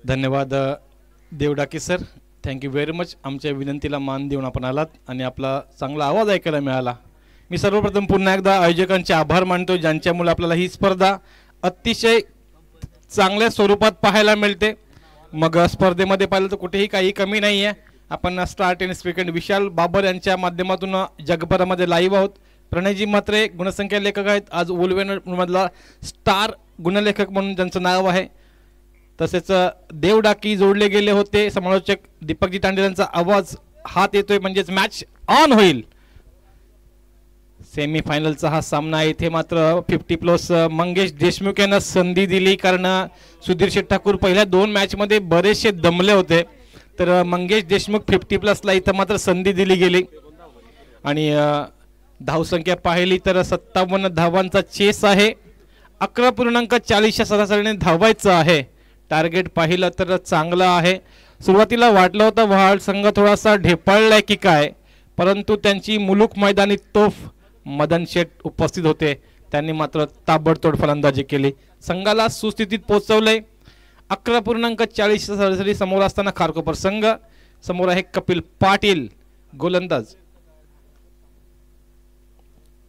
Speaker 2: धन्यवाद देव डाके सर, थँक्यू व्हेरी मच. आमच्या विनंतीला मान देऊन आपण आलात आणि आपला चांगला आवाज ऐकायला मिळाला. मी सर्वप्रथम पुन्हा एकदा आयोजकांचे आभार मानतो, ज्यांच्यामुळे आपल्याला ही स्पर्धा अतिशय चांगल्या स्वरूपात पाहायला मिळते. मग स्पर्धेमध्ये पाहिलं तर कुठेही काही कमी नाही आहे. आपण स्टार टेनिस क्रिकेट विशाल बाबर यांच्या माध्यमातून जगभरामध्ये लाईव्ह आहोत. प्रणयजी म्हात्रे गुणसंख्या लेखक आहेत, आज उलवेनमधला स्टार गुणलेखक म्हणून ज्यांचं नाव आहे. तसेच देव डाके जोडले गेले होते. समालोचक दीपकजी तांडेल यांचा आवाज हात येतोय, म्हणजेच मॅच ऑन होईल. सेमीफायनलचा हा सामना आहे. इथे मात्र 50+ मंगेश देशमुख यांना संधी दिली, कारण सुधीर शेठ ठाकूर पहिल्या 2 मॅचमध्ये बरेचसे दमले होते. तर मंगेश देशमुख 50+ला इथं मात्र संधी दिली गेली. आणि धावसंख्या पाहिली तर 57 धावांचा चेस आहे. 11.40 सरासरीने धावायचं आहे. टार्गेट पाहिलं तर चांगलं आहे. सुरुवातीला वाटलं होतं वहाळ संघ थोडासा ढेपाळलाय की काय, परंतु त्यांची मुलूक मैदानी तोफ मदन शेठ उपस्थित होते, त्यांनी मात्र ताबडतोड फलंदाजी केली, संघाला सुस्थितीत पोहोचवले. 11.40 सरासरी समोर असताना खारकोपर संघ समोर आहे कपिल पाटील गोलंदाज.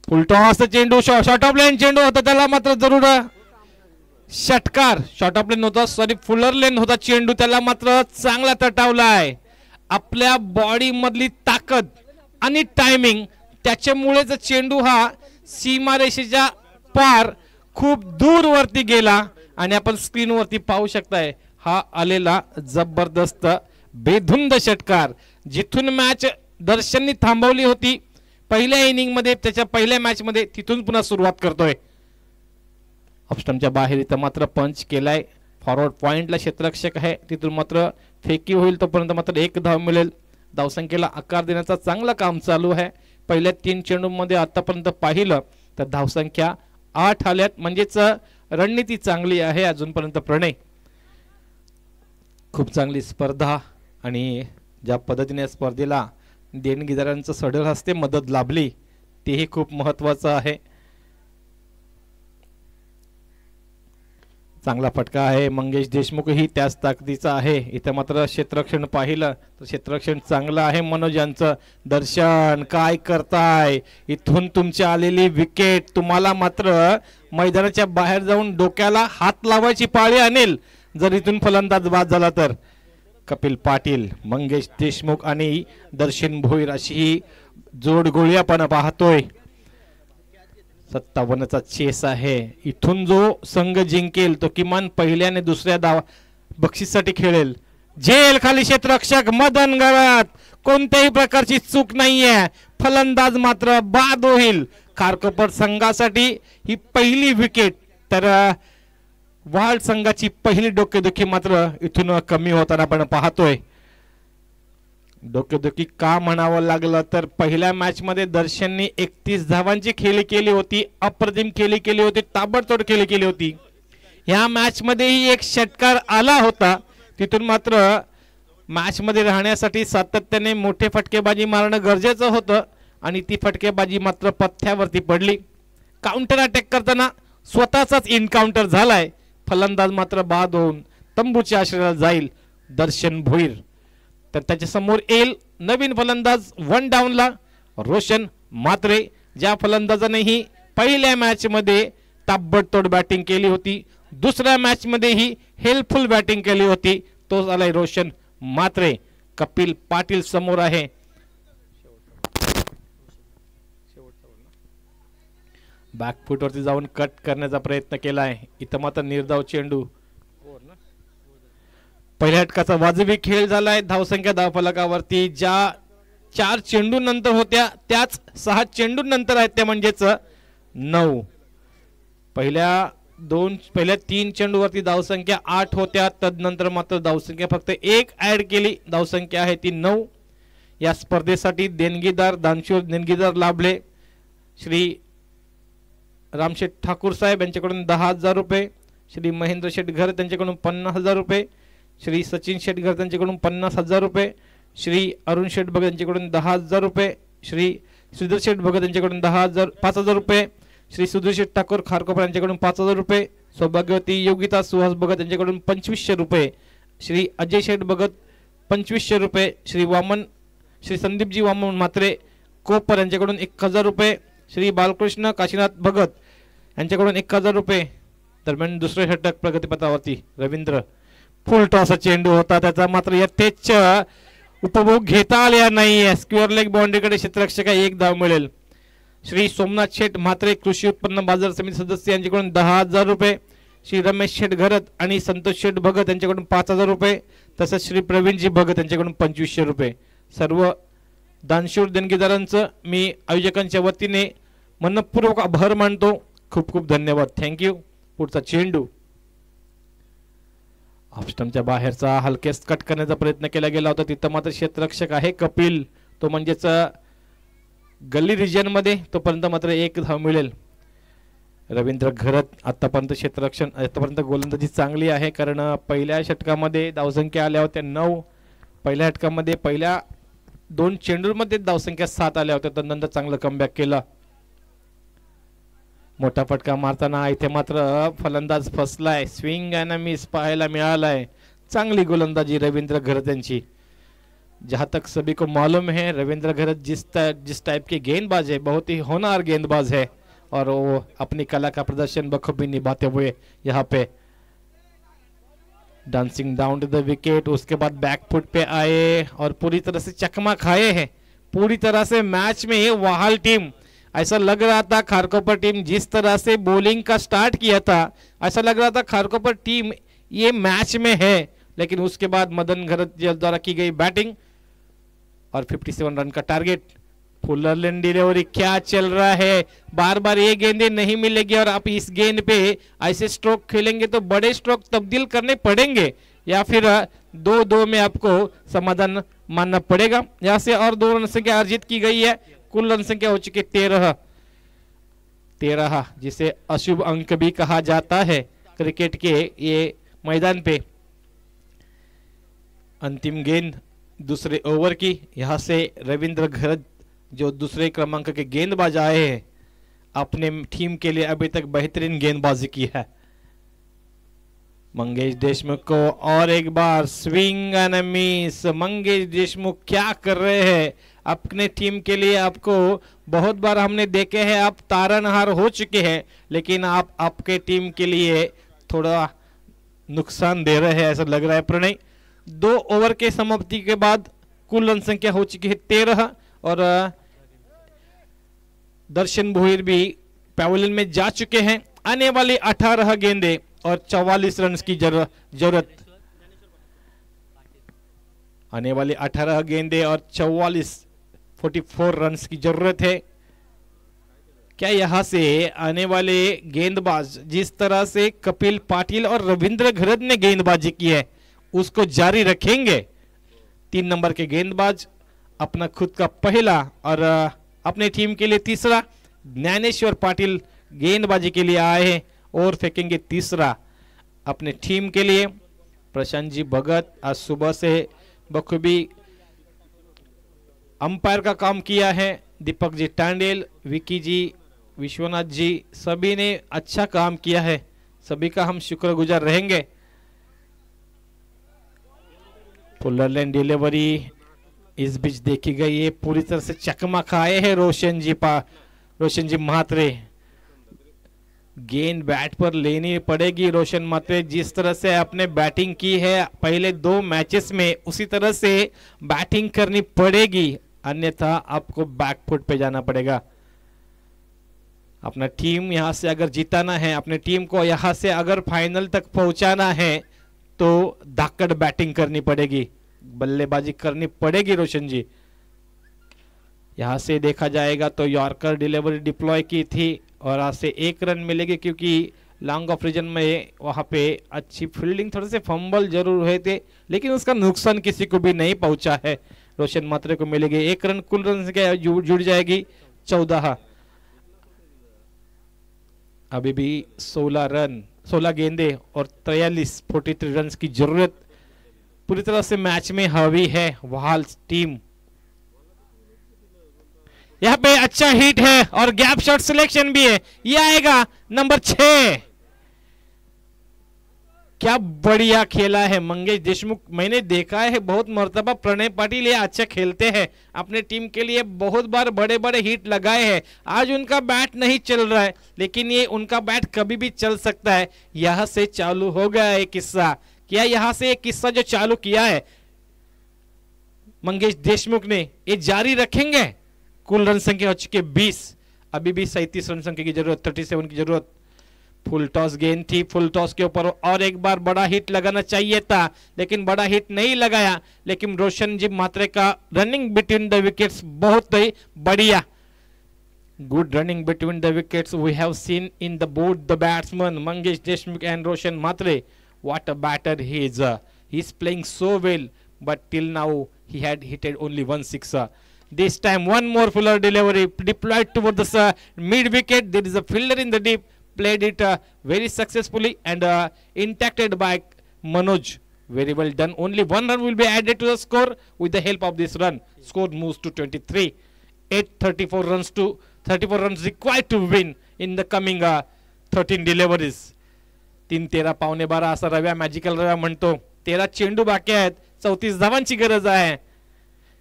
Speaker 2: फुलटॉस चेंडू शॉर्ट ऑफ लेन चेंडू होता, त्याला मात्र जरूर षटकार. शॉर्ट ऑफ लेन होता, सॉरी फुलर लेन होता चेंडू, त्याला मात्र चांगला तटावलाय. आपल्या बॉडी मधली ताकद आणि टायमिंग त्याच्यामुळेच चेंडू हा सीमारेषेच्या पार खूप दूर वरती गेला आणि आपण स्क्रीन वरती पाहू शकताय हा आलेला जबरदस्त बेधुंद षटकार, जिथून मॅच दर्शननी थांबवली होती पहिल्या इनिंग मध्ये, त्याच्या पहिल्या मॅच मध्ये, तिथून पुन्हा सुरुवात करतोय. ऑफस्टंपच्या बाहेर इथं मात्र पंच केलाय. फॉरवर्ड पॉइंटला क्षेत्ररक्षक आहे, तिथून मात्र फेकी होईल तोपर्यंत मात्र 1 धाव मिळेल. धावसंख्येला आकार देण्याचा चांगलं काम चालू आहे. पहिल्या 3 चेंडूंमध्ये आतापर्यंत पाहिलं तर धावसंख्या 8 आल्यात, म्हणजेच रणनीती चांगली आहे अजूनपर्यंत. प्रणय खूप चांगली स्पर्धा आणि ज्या पद्धतीने स्पर्धेला देणगीदारांचं सढळ हस्ते मदत लाभली तेही खूप महत्वाचं आहे. चांगला फटका आहे. मंगेश देशमुखही त्याच ताकदीचा आहे. इथं मात्र क्षेत्ररक्षण पाहिलं तर क्षेत्ररक्षण चांगलं आहे. मनोज यांचं दर्शन काय करताय, इथून तुमची आलेली विकेट तुम्हाला मात्र मैदानाच्या बाहेर जाऊन डोक्याला हात लावायची पाळी आणेल जर इथून फलंदाज बाद झाला तर. कपिल पाटील, मंगेश देशमुख आणि दर्शन भोईर अशी ही जोडगोळी आपण पाहतोय. 57चा चेस आहे. इथून जो संघ जिंकेल तो किमान पहिल्या आणि दुसऱ्या बक्षीसाठी खेळेल. जेल खाली क्षेत्ररक्षक मदन गवत, कोणत्याही प्रकारची चूक नाहीये, फलंदाज मात्र बाद होईल. खारकोपर संघासाठी ही पहिली विकेट, तर वाळ संघाची पहिली डोकेदुखी मात्र इथून कमी होताना आपण पाहतोय. डोकेदुखी का म्हणावं लागलं तर पहिल्या मॅच मध्ये दर्शननी 31 धावांची खेळी केली होती, अप्रतिम खेळी केली होती, ताबडतोड खेळी केली होती. या मॅच मध्येही एक षटकार आला होता, तिथून मात्र मॅच मध्ये राहण्यासाठी सातत्याने मोठे फटकेबाजी मारणं गरजेचं होतं आणि ती फटकेबाजी मात्र पथ्यावरती पडली. काउंटर अटॅक करताना स्वतःचाच इनकाउंटर झालाय. फलंदाज मात्र बाद होऊन तंबूच्या आश्रयाला जाईल दर्शन भोईर. तर त्याच्या समोर येईल नवीन फलंदाज 1 डाऊनला रोशन म्हात्रे, ज्या फलंदाजानेही पहिल्या मॅच मध्ये ताबडतोड बॅटिंग केली होती, दुसऱ्या मॅच मध्ये ही हेल्पफुल बॅटिंग केली होती, तो झालाय रोशन म्हात्रे. कपिल पाटील समोर आहे. बॅकफूट वरती जाऊन कट करण्याचा प्रयत्न केलाय. इथं मात्र निर्धाव चेंडू. पहिल्या षटकाचा वाजवी खेळ झालाय. धावसंख्या धावफलकावरती ज्या 4 चेंडू नंतर होत्या त्याच 6 चेंडू नंतर आहेत, त्या म्हणजेच 9. पहिल्या 3 चेंडूवरती धावसंख्या 8 होत्या, तदनंतर मात्र धावसंख्या फक्त 1 ऍड केली, धावसंख्या आहे ती 9. या स्पर्धेसाठी दानशूर देणगीदार लाभले. श्री रामशेठ ठाकूर साहेब यांच्याकडून 10,000 रुपये, श्री महेंद्र शेठ घर त्यांच्याकडून 50,000 रुपये, श्री सचिन शेठ घर त्यांच्याकडून 50,000 रुपये, श्री अरुण शेठ भगत यांच्याकडून 10,000 रुपये, श्री श्रीधर शेठ भगत यांच्याकडून 5,000 रुपये, श्री सुधीर शेठ ठाकूर खारकोपर यांच्याकडून 5,000 रुपये, सौभाग्यवती योगिता सुहास भगत यांच्याकडून 2,500 रुपये, श्री अजय शेठ भगत 2,500 रुपये, श्री संदीपजी वामन म्हात्रे कोपर यांच्याकडून 1,000 रुपये, श्री बालकृष्ण काशीनाथ भगत यांच्याकडून 1,000 रुपये. दरम्यान दुसरे षटक प्रगतीपथावरती रवींद्र. फुल टॉस चेंडू होता, त्याचा मात्र यथेच्छ उपभोग घेता आला नाही. स्क्वेअर लेग बाउंड्रीकडे क्षेत्ररक्षक 1 धाव मिळेल. श्री सोमनाथ शेठ म्हात्रे कृषी उत्पन्न बाजार समिती सदस्य यांच्याकडून 10,000 रुपये, श्री रमेश शेठ घरत आणि संतोष शेठ भगत यांच्याकडून 5,000 रुपये, तसंच श्री प्रवीणजी भगत यांच्याकडून 2,500 रुपये. सर्व दानशूर देणगीदारांचं मी आयोजकांच्या वतीने मनपूर्वक आभार मानतो. खूप खूप धन्यवाद. थँक्यू. पुढचा चेंडू ऑफस्टंपच्या बाहेरचा हलकेस कट करण्याचा प्रयत्न केला गेला होता, तिथं मात्र क्षेत्ररक्षक आहे कपिल, तो म्हणजेच गल्ली रिजन मध्ये, तोपर्यंत मात्र 1 धाव मिळेल. रवींद्र घरत आतापर्यंत क्षेत्ररक्षण आतापर्यंत गोलंदाजी चांगली आहे, कारण पहिल्या षटकामध्ये धावसंख्या आल्या होत्या 9. पहिल्या षटकामध्ये पहिल्या 2 चेंडूमध्ये धावसंख्या 7 आल्या होत्या, तर नंतर चांगलं कमबॅक केलं. मोठा फटका मारताना इथे मात्र फलंदाज फसलाय. स्विंग अँड मिस पाहायला मिळालाय. चांगली गोलंदाजी रवींद्र घरत यांची. जहां तक सभी को मालूम है, रविंद्र घरत जिस टाइप के गेंदबाज है, बहुत ही होनहार गेंदबाज है और वो अपनी कला का प्रदर्शन बखूबी निभाते हुए यहाँ पे dancing down to the wicket, उसके बाद बैकफुट पे आए और पूरी तरह से चकमा खाए हैं. पूरी तरह से मैच में वाहल टीम, ऐसा लग रहा था खारकोपर टीम जिस तरह से बॉलिंग का स्टार्ट किया था, ऐसा लग रहा था खारकोपर टीम ये मैच में है. लेकिन उसके बाद मदन घरत द्वारा की गई बैटिंग और 57 रन का टारगेट. फुलर लेन डिलीवरी, क्या चल रहा है. बार बार ये गेंदें नहीं मिलेगी और आप इस गेंद पे ऐसे स्ट्रोक खेलेंगे तो बड़े स्ट्रोक तब्दील करने पड़ेंगे या फिर 2-2 में आपको समाधान मानना पड़ेगा. यहाँ से और 2 रन संख्या अर्जित की गई है. कुल रन संख्या हो चुकी 13, जिसे अशुभ अंक भी कहा जाता है क्रिकेट के ये मैदान पे. अंतिम गेंद दूसरे ओवर की. यहाँ से रविंद्र घरत जो दूसरे क्रमांक के गेंदबाज आए हैं, अपने टीम के लिए अभी तक बेहतरीन गेंदबाजी की है. मंगेश देशमुख को और एक बार swing and miss. Mangesh Deshmukh क्या कर रहे हैं अपने टीम के लिए. आपको बहुत बार हमने देखे हैं आप तारनहार हो चुके हैं, लेकिन आप आपके टीम के लिए थोड़ा नुकसान दे रहे हैं ऐसा लग रहा है. प्रणय, 2 ओवर के समाप्ति के बाद कुल रन संख्या हो चुकी है 13 और दर्शन भोईर भी पैवेलियन में जा चुके हैं. आने वाली 18 गेंदे और 44 रन की जरूरत. आने वाली 18 गेंदे और 44 रन की जरूरत है. क्या यहां से आने वाले गेंदबाज जिस तरह से कपिल पाटिल और रविंद्र घरत ने गेंदबाजी की है उसको जारी रखेंगे? 3 नंबर के गेंदबाज अपना खुद का पहला और अपने टीम के लिए तीसरा. ज्ञानेश्वर पाटिल गेंदबाजी के लिए आए हैं और फेंकेंगे तीसरा अपने टीम के लिए. प्रशांत जी भगत आज सुबह से बखूबी अंपायर का काम किया है. दीपक जी टांडेल, विकी जी, विश्वनाथ जी, सभी ने अच्छा काम किया है. सभी का हम शुक्रगुजार रहेंगे. फुलर लेन डिलीवरी इस बीच देखी गई है. पूरी तरह से चकमा खाए हैं रोशन जी म्हात्रे. गेंद बैट पर लेनी पड़ेगी रोशन म्हात्रे. जिस तरह से आपने बैटिंग की है पहले 2 मैचेस में, उसी तरह से बैटिंग करनी पड़ेगी, अन्यथा आपको बैकफुट पे जाना पड़ेगा. अपना टीम यहां से अगर जिताना है, अपने टीम को यहां से अगर फाइनल तक पहुंचाना है तो धाकड़ बैटिंग करनी पड़ेगी, बल्लेबाजी करनी पड़ेगी रोशन जी. यहां से देखा जाएगा तो यॉर्कर डिलीवरी डिप्लॉय की थी और आज से 1 रन मिलेगी क्योंकि लॉन्ग ऑफ रीजन में वहां पे अच्छी फील्डिंग, थोड़े से फंबल जरूर हुए थे लेकिन उसका नुकसान किसी को भी नहीं पहुंचा है. रोशन म्हात्रे को मिलेगी 1 रन. कुल रन से जुड़ जाएगी 14. अभी भी 16 गेंदे और 43 रन की जरूरत. पूरी तरह से मैच में हावी है वहाल टीम. यहाँ पे अच्छा हिट है और गैप शॉट सिलेक्शन भी है. ये आएगा नंबर 6. क्या बढ़िया खेला है मंगेश देशमुख. मैंने देखा है बहुत मर्तबा प्रणय पाटिल ये अच्छा खेलते हैं, अपने टीम के लिए बहुत बार बड़े बड़े हिट लगाए हैं. आज उनका बैट नहीं चल रहा है लेकिन ये उनका बैट कभी भी चल सकता है. यहां से चालू हो गया एक किस्सा. क्या यहां से एक किस्सा जो चालू किया है मंगेश देशमुख ने, ये जारी रखेंगे? कुल रन संख्या हो चुकी 20. अभी भी 37 रन संख्या की जरूरत, 37 की जरूरत. फुल टॉस गेंद थी. फुल टॉस के ऊपर और एक बार बड़ा हिट लगाना चाहिए था लेकिन बड़ा हिट नहीं लगाया. लेकिन रोशन जी म्हात्रे का रनिंग बिटवीन द विकेट्स बहुत ही बढ़िया. Good running between the wickets we have seen in the both the batsman Mangesh Deshmukh and Roshan Mhatre. What a batter he is. He's playing so well, but till now he had hit only 1 sixer. This time one more fuller delivery deployed towards the mid wicket. There is a fielder in the deep, played it very successfully and intacted by Manoj. Very well done. Only 1 run will be added to the score with the help of this run. Score moves to 23. 34 runs required to win in the coming 13 deliveries. 3-13 पावणे 12 असा रव्या मॅजिकल रव्या म्हणतो. 13 चेंडू बाकी आहेत. 34 धावांची गरज आहे.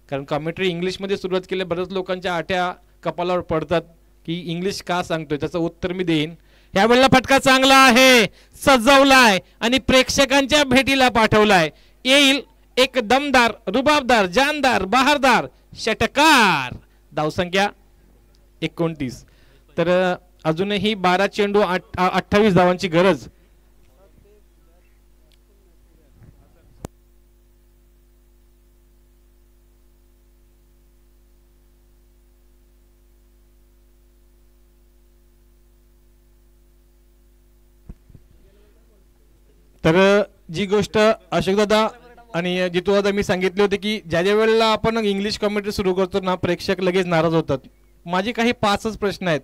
Speaker 2: कारण कॉमेंट्री इंग्लिशमध्ये सुरुवात केली, बऱ्याच लोकांच्या आट्या कपालावर पडतात की इंग्लिश का सांगतोय, त्याचं उत्तर मी देईन. यावेळेला फटका चांगला आहे, सजवलाय आणि प्रेक्षकांच्या भेटीला पाठवलाय. येईल एक दमदार, रुबाबदार, जानदार, बहारदार षटकार. धावसंख्या 29. तर अजूनही 12 चेंडू 28 धावांची गरज. तर जी गोष्ट अशोक दादा आणि जितू दादा मी सांगितले होते की ज्या ज्या वेळेला आपण इंग्लिश कॉमेंट्री सुरू करतो ना, प्रेक्षक लगेच नाराज होतात. माझे काही 5च प्रश्न आहेत.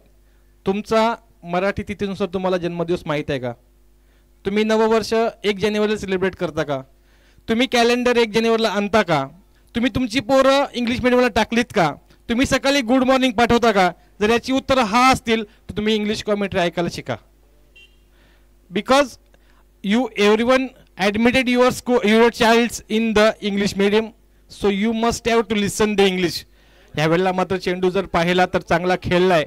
Speaker 2: तुमचा मराठी तिथीनुसार तुम्हाला जन्मदिवस माहीत आहे का? तुम्ही नववर्ष 1 जानेवारीला सेलिब्रेट करता का? तुम्ही कॅलेंडर 1 जानेवारीला आणता का? तुम्ही तुमची पोरं इंग्लिश मीडियमला टाकलीत का? तुम्ही सकाळी गुड मॉर्निंग पाठवता का? जर याची उत्तर हा असतील तर तुम्ही इंग्लिश कॉमेंट्री ऐकायला शिका. Because you everyone admitted your child's in the English medium, so you must have to listen the English. यावेळेला मात्र चेंडू जर पाहिला तर चांगला खेळलाय.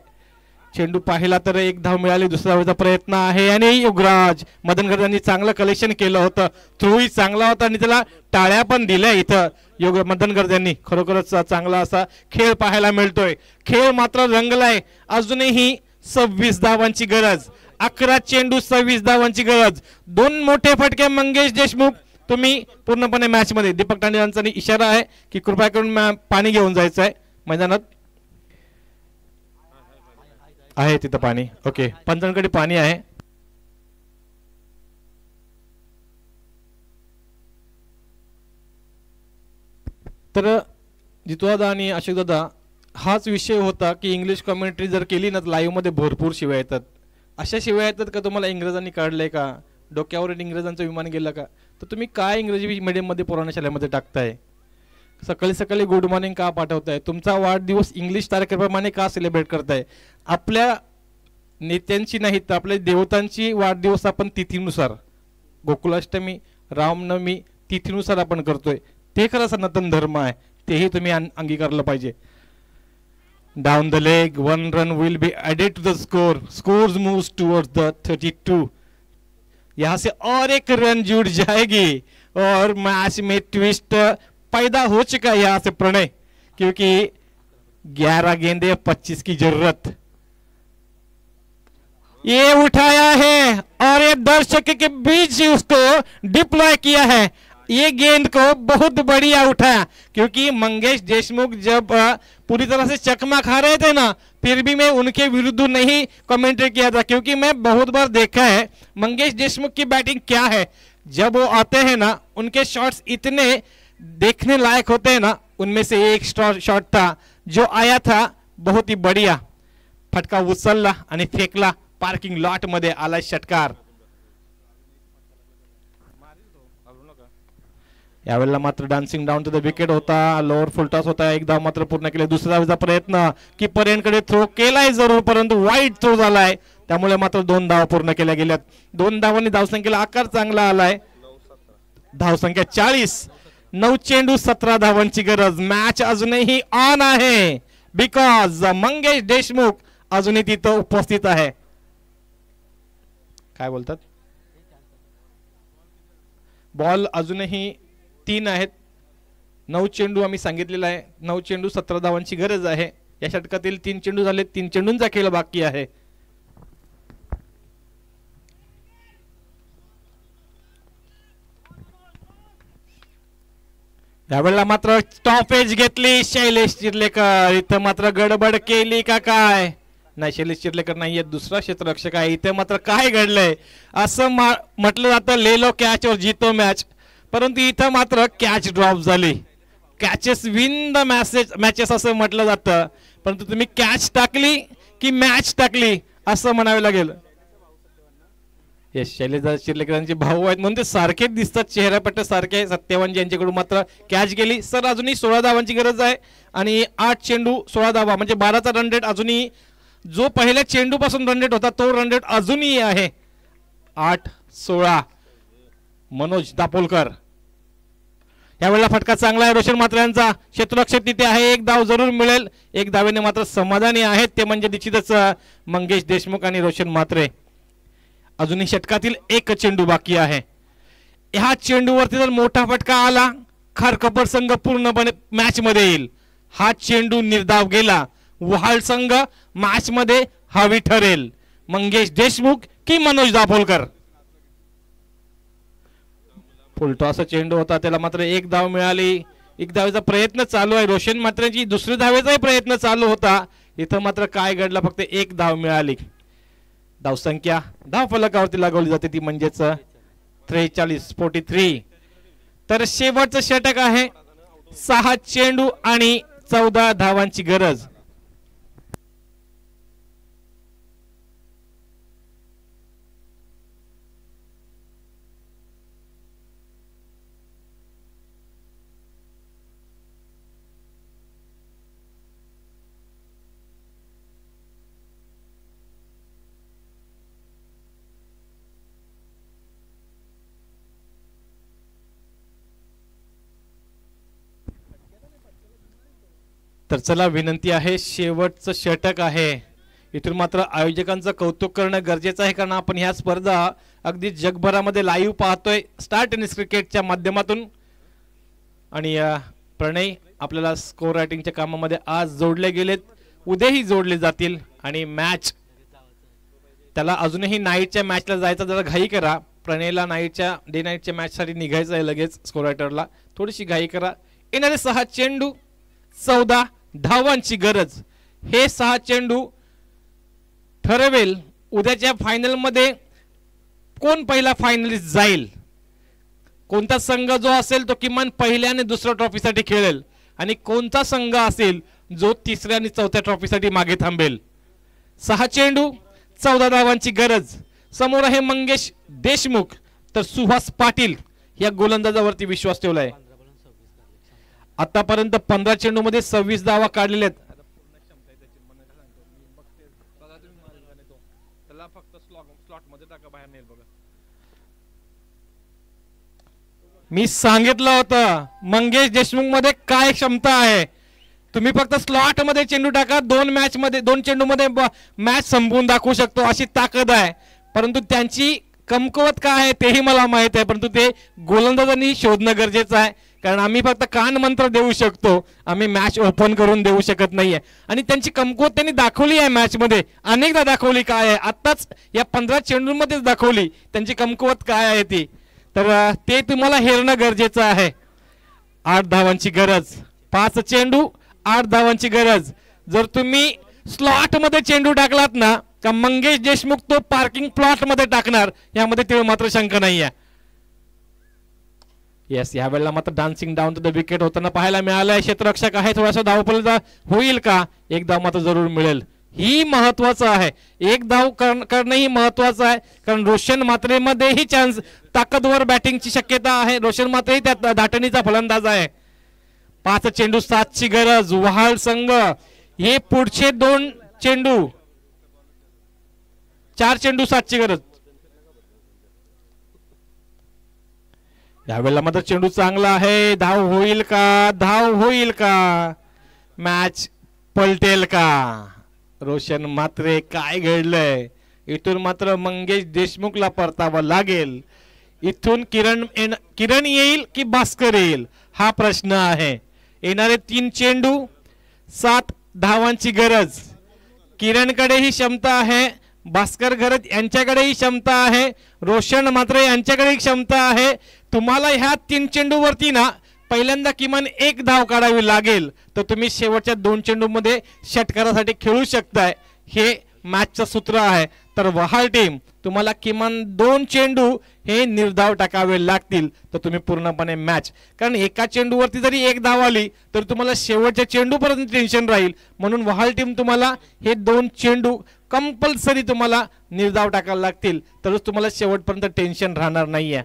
Speaker 2: चेंडू पाहिला तर 1 धाव मिळाली. दुसरा धावाचा प्रयत्न आहे आणि युगराज मदनकर यांनी चांगलं कलेक्शन केलं होतं. थ्रोही चांगला होता आणि त्याला टाळ्या पण दिल्या इथं मदनकर यांनी. खरोखरच चांगला असा खेळ पाहायला मिळतोय. खेळ मात्र रंगलाय. अजूनही 26 धावांची गरज. 11 चेंडू 26 धावांची गरज. 2 मोठे फटके मंगेश देशमुख. तुम्ही पूर्णपणे मॅच मध्ये. दीपक तांडे यांचा इशारा आहे की कृपया करून पाणी घेऊन जायचं आहे मैदानात. आहे तिथं पाणी. ओके, पंचांकडे पाणी आहे. तर जितू दादा आणि अशोक दादा हाच विषय होता की इंग्लिश कॉमेंट्री जर केली ना लाईव्ह मध्ये भरपूर शिवाय येतात. अशा शिवाय येतात का तुम्हाला इंग्रजांनी काढलंय का? डोक्यावर इंग्रजांचं विमान गेलं का? तर तुम्ही काय इंग्रजी मीडियममध्ये पुराण्या शाळेमध्ये टाकताय? सकाळी सकाळी गुड मॉर्निंग का पाठवताय? तुमचा वाढदिवस इंग्लिश तारखेप्रमाणे का सेलिब्रेट करताय? आपल्या नेत्यांची नाही तर आपल्या देवतांची वाढदिवस आपण तिथीनुसार, गोकुलाष्टमी, रामनवमी तिथीनुसार आपण करतोय. ते खरं सनातन धर्म आहे. तेही तुम्ही अंगीकारलं पाहिजे. Down the leg, 1 run will be added to the score. Scores moves towards the 32. यहाँ से और एक रन जुड़ जाएगी और मैच में ट्विस्ट पैदा हो चुका है यहाँ से प्रणय, क्योंकि 11 गेंदे 25 की जरूरत. ये उठाया है और ये दर्शक के बीच उसको डिप्लॉय किया है. ये गेंद को बहुत बढ़िया उठाया, क्योंकि मंगेश देशमुख जब पूरी तरह से चकमा खा रहे थे ना, फिर भी मैं उनके विरुद्ध नहीं कमेंट्री किया था, क्योंकि मैं बहुत बार देखा है मंगेश देशमुख की बैटिंग क्या है. जब वो आते हैं ना, उनके शॉट्स इतने देखने लायक होते हैं ना. उनमें से एक शॉट था जो आया था बहुत ही बढ़िया. फटका उचलला आणि फेकला. पार्किंग लॉट मध्ये आला षटकार. यावेळेला मात्र dancing down to the wicket होता. लोअर फुल टॉस होता. 1 धाव मात्र पूर्ण केले. दुसऱ्या धावेचा प्रयत्न कीपर यांकडे थ्रो केलाय जरूर, परंतु वाईट थ्रो झालाय. त्यामुळे मात्र 2 धावा पूर्ण केल्या गेल्यात. 2 धावांनी धावसंख्येला आकार चांगला आलाय. धावसंख्या 40. 9 चेंडू 17 धावांची गरज. मॅच अजूनही ऑन आहे, बिकॉज मंगेश देशमुख अजूनही तिथं उपस्थित आहे. काय बोलतात? बॉल अजूनही 3 आहेत. 9 चेंडू आम्ही सांगितलेला आहे. 9 चेंडू 17 धावांची गरज आहे. या षटकातील 3 चेंडू झाले. 3 चेंडूंचा खेळ बाकी आहे. यावेळेला मात्र स्टॉपेज घेतली शैलेश चिर्लेकर. इथं मात्र गडबड केली का काय? नाही, शैलेश चिर्लेकर नाहीये, दुसरा क्षेत्ररक्षक आहे. इथे मात्र काय घडलंय असं म्हटलं जातं, लेलो कॅच और जीतो मॅच, परंतु इथं मात्र कॅच ड्रॉप झाली. कॅचेस विन द मॅचेस असं म्हटलं जातं, परंतु तुम्ही कॅच टाकली की मॅच टाकली असं म्हणावे लागेल. यस, शैलेशदादा चिर्लेकरांचे भाऊ आहेत म्हणून ते सारखेच दिसतात, चेहऱ्यापट्ट सारखे. सत्यवान यांच्याकडून मात्र कॅच गेली. सर अजूनही 16 धावांची गरज आहे आणि 8 चेंडू 16 धावा म्हणजे 12चा रन रेट अजूनही, जो पहिल्या चेंडू पासून रन रेट होता तो रन रेट अजूनही आहे. 8-16. मनोज दापोलकर, यावेळेला फटका चांगला आहे रोशन म्हात्रे यांचा. क्षेत्ररक्षक तिथे आहे, एक धाव जरूर मिळेल. एक धावेने मात्र समाधानी आहेत ते म्हणजे निश्चितच मंगेश देशमुख आणि रोशन म्हात्रे. अजूनही षटकातील एक चेंडू बाकी आहे. ह्या चेंडूवरती जर मोठा फटका आला, खारकपर संघ पूर्णपणे मॅच मध्ये येईल. हा चेंडू निर्धाव गेला, वहाळ संघ मॅच मध्ये हवी ठरेल. मंगेश देशमुख की मनोज दाभोलकर. फुलटॉस चेंडू होता, त्याला मात्र एक धाव मिळाली. एक धावेचा प्रयत्न चालू आहे. रोशन म्हात्रेची दुसरी धावेचाही प्रयत्न चालू होता. इथं मात्र काय घडलं, फक्त एक धाव मिळाली. धावसंख्या धाव फलकावरती लागवली जाते ती म्हणजेच 43-43. तर शेवटचं षटक आहे. 6 चेंडू आणि 14 धावांची गरज. तर चला, विनंती आहे, शेवटचं षटक आहे. इथून मात्र आयोजकांचं कौतुक करणं गरजेचं आहे, कारण आपण ह्या स्पर्धा अगदी जगभरामध्ये लाईव्ह पाहतोय स्टार टेनिस क्रिकेटच्या माध्यमातून. आणि प्रणय आपल्याला स्कोर रायटिंगच्या कामामध्ये आज जोडले गेलेत, उद्याही जोडले जातील. आणि मॅच त्याला अजूनही नाईटच्या मॅचला जायचा, जरा घाई करा. प्रणयला नाईटच्या डे नाईटच्या मॅचसाठी निघायचं आहे लगेच. स्कोर रायटरला थोडीशी घाई करा. येणारे 6 चेंडू 14 धावांची गरज. हे 6 चेंडू ठरवेल उद्याच्या फायनल मध्ये कोण पहिला फायनलिस्ट जाईल. कोणता संघ जो असेल तो किमान पहिल्या आणि दुसऱ्या ट्रॉफीसाठी खेळेल, आणि कोणता संघ असेल जो तिसऱ्या आणि चौथ्या ट्रॉफीसाठी मागे थांबेल. 6 चेंडू 14 धावांची गरज. समोर आहे मंगेश देशमुख, तर सुहास पाटील या गोलंदाजावरती विश्वास ठेवलाय. आतापर्यंत 15 चेंडू मध्ये 26 धावा काढलेल्या आहेत. मी सांगितलं होतं मंगेश देशमुख मध्ये काय क्षमता आहे. तुम्ही फक्त स्लॉट मध्ये चेंडू टाका, 2 चेंडू मध्ये मॅच संपवून दाखवू शकतो अशी ताकद आहे. परंतु त्यांची कमकुवत काय आहे तेही मला माहित आहे, परंतु ते गोलंदाजांनी शोधणं गरजेचं आहे. कारण आम्ही फक्त कान मंत्र देऊ शकतो, आम्ही मॅच ओपन करून देऊ शकत नाहीये. आणि त्यांची कमकुवत त्यांनी दाखवली आहे मॅच मध्ये, अनेकदा दाखवली काय आहे. आत्ताच या 15 चेंडूंमध्येच दाखवली त्यांची कमकुवत काय आहे ती. तर ते तुम्हाला हेरणं गरजेचं आहे. 8 धावांची गरज. 5 चेंडू 8 धावांची गरज. जर तुम्ही स्लॉट मध्ये चेंडू टाकलात ना, का मंगेश देशमुख तो पार्किंग प्लॉट मध्ये टाकणार, यामध्ये ते मात्र शंका नाहीये. येस, या वेळेला मात्र dancing down to the wicket होताना पाहायला मिळालंय. क्षेत्ररक्षक आहे, थोडासा धावफलक होईल का. एक धाव मात्र जरूर मिळेल, ही महत्वाचं आहे. एक धाव करणं ही महत्वाचं आहे, कारण रोशन म्हात्रेमध्येही चान्स, ताकदवर बॅटिंगची शक्यता आहे. रोशन म्हात्रे त्यात दाटणीचा फलंदाज आहे. 5 चेंडू 7 ची गरज. वहाळ संघ हे पुढचे 2 चेंडू 4 चेंडू 7 ची गरज. यावेळेला मात्र चेंडू चांगला आहे. धाव होईल का, धाव होईल का, मॅच पलटेल का. रोशन म्हात्रे, काय घडलंय. इथून मात्र मंगेश देशमुखला परतावं लागेल. इथून किरण येईल की भास्कर येईल, हा प्रश्न आहे. येणारे 3 चेंडू 7 धावांची गरज. किरणकडे ही क्षमता आहे, भास्कर घरत यांच्याकडेही क्षमता आहे, रोशन म्हात्रे यांच्याकडे क्षमता आहे. तुम्हाला ह्या 3 चेंडूवरती ना पहिल्यांदा किमान 1 धाव काढावी लागेल, तर तुम्ही शेवटच्या 2 चेंडूमध्ये षटकारासाठी खेळू शकताय. हे मॅचचं सूत्र आहे. तर वहाल टीम तुम्हाला किमान 2 चेंडू हे निर्धाव टाकावे लागतील तर तुम्ही पूर्णपणे मॅच, कारण एका चेंडूवरती जरी 1 धाव आली तर तुम्हाला शेवटच्या चेंडूपर्यंत टेन्शन राहील. म्हणून वहाल टीम तुम्हाला हे 2 चेंडू कंपल्सरी तुम्हाला निर्धाव टाकायला लागतील तरच तुम्हाला शेवटपर्यंत टेन्शन राहणार नाहीये.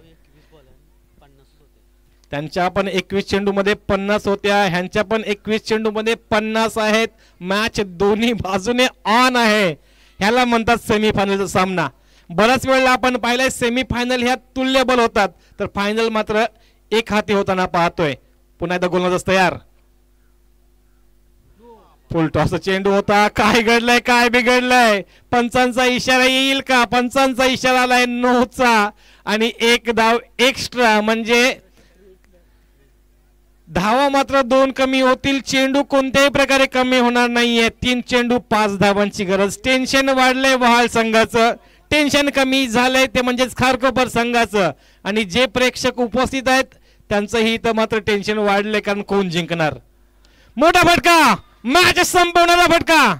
Speaker 2: त्यांच्या पण 21 चेंडूमध्ये 50 होत्या, ह्यांच्या पण 21 चेंडूमध्ये 50 आहेत. मॅच दोन्ही बाजूने ऑन आहे. ह्याला म्हणतात सेमीफायनलचा सामना. बऱ्याच वेळेला आपण पाहिलंय सेमीफायनल ह्या तुल्यबल होतात तर फायनल मात्र एक हाती होताना पाहतोय. पुन्हा एकदा गोलंदाज तयार. फुल टॉस चेंडू होता. काय घडलंय, काय बिघडलंय? पंचांचा इशारा येईल का? पंचांचा इशारा आलाय नोचा आणि 1 धाव एक्स्ट्रा, म्हणजे धावा मात्र 2 कमी होतील. चेंडू कोणत्याही प्रकारे कमी होणार नाहीये. 3 चेंडू 5 धावांची गरज. टेन्शन वाढलंय वहाल संघाचं, टेन्शन कमी झालंय ते म्हणजेच खारकोपर संघाचं. आणि जे प्रेक्षक उपस्थित आहेत त्यांचंही इथं मात्र टेन्शन वाढलंय, कारण कोण जिंकणार. मोठा फटका, मॅच संपवणारा फटका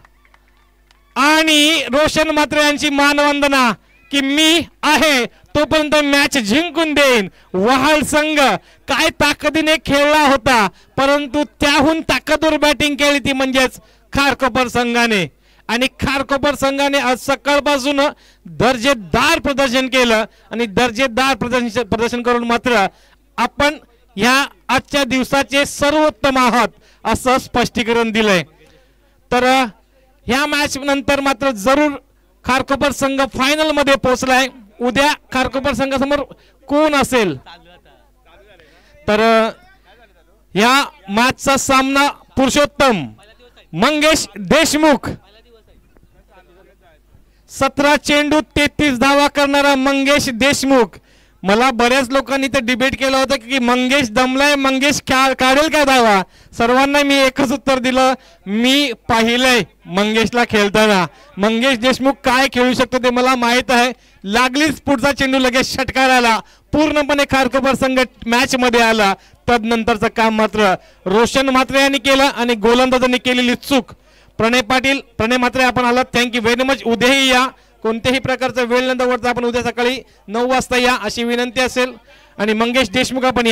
Speaker 2: आणि रोशन मात्र यांची मानवंदना की मी आहे तोपर्यंत मॅच जिंकून देईन. वहाल संघ काय ताकदीने खेळला होता, परंतु त्याहून ताकदवर बॅटिंग केली ती म्हणजेच खारकोपर संघाने. आणि खारकोपर संघाने आज सकाळपासून दर्जेदार प्रदर्शन केलं आणि दर्जेदार प्रदर्शन करून मात्र आपण ह्या आजच्या दिवसाचे सर्वोत्तम आहात असं स्पष्टीकरण दिलंय. तर ह्या मॅच नंतर मात्र जरूर खारकोपर संघ फायनल मध्ये पोहोचलाय. उद्या खारकोपर संघासमोर कोण असेल तर ह्या मॅचचा सामना पुरुषोत्तम मंगेश देशमुख, 17 चेंडू 33 धावा करणारा मंगेश देशमुख. मला बऱ्याच लोकांनी ते डिबेट केलं होतं की मंगेश दमलाय, मंगेश काढेल का धावा. सर्वांना मी एकच उत्तर दिलं, मी पाहिलंय मंगेशला खेळताना. मंगेश देशमुख काय खेळू शकतो ते मला माहित आहे. लागलीच पुढचा चेंडू लगेच षटकाराला पूर्णपणे खारकोपर संघ मॅच मध्ये आला. तदनंतरचं काम मात्र रोशन म्हात्रे यांनी केलं आणि गोलंदाजांनी केलेली चूक. प्रणय पाटील, प्रणय म्हात्रे आपण आलात, थँक्यू व्हेरी मच. उद्याही या, कोणत्याही प्रकारचा वेळ न दवडता आपण उद्या सकाळी 9 वाजता या अशी विनंती असेल. आणि मंगेश देशमुख आपण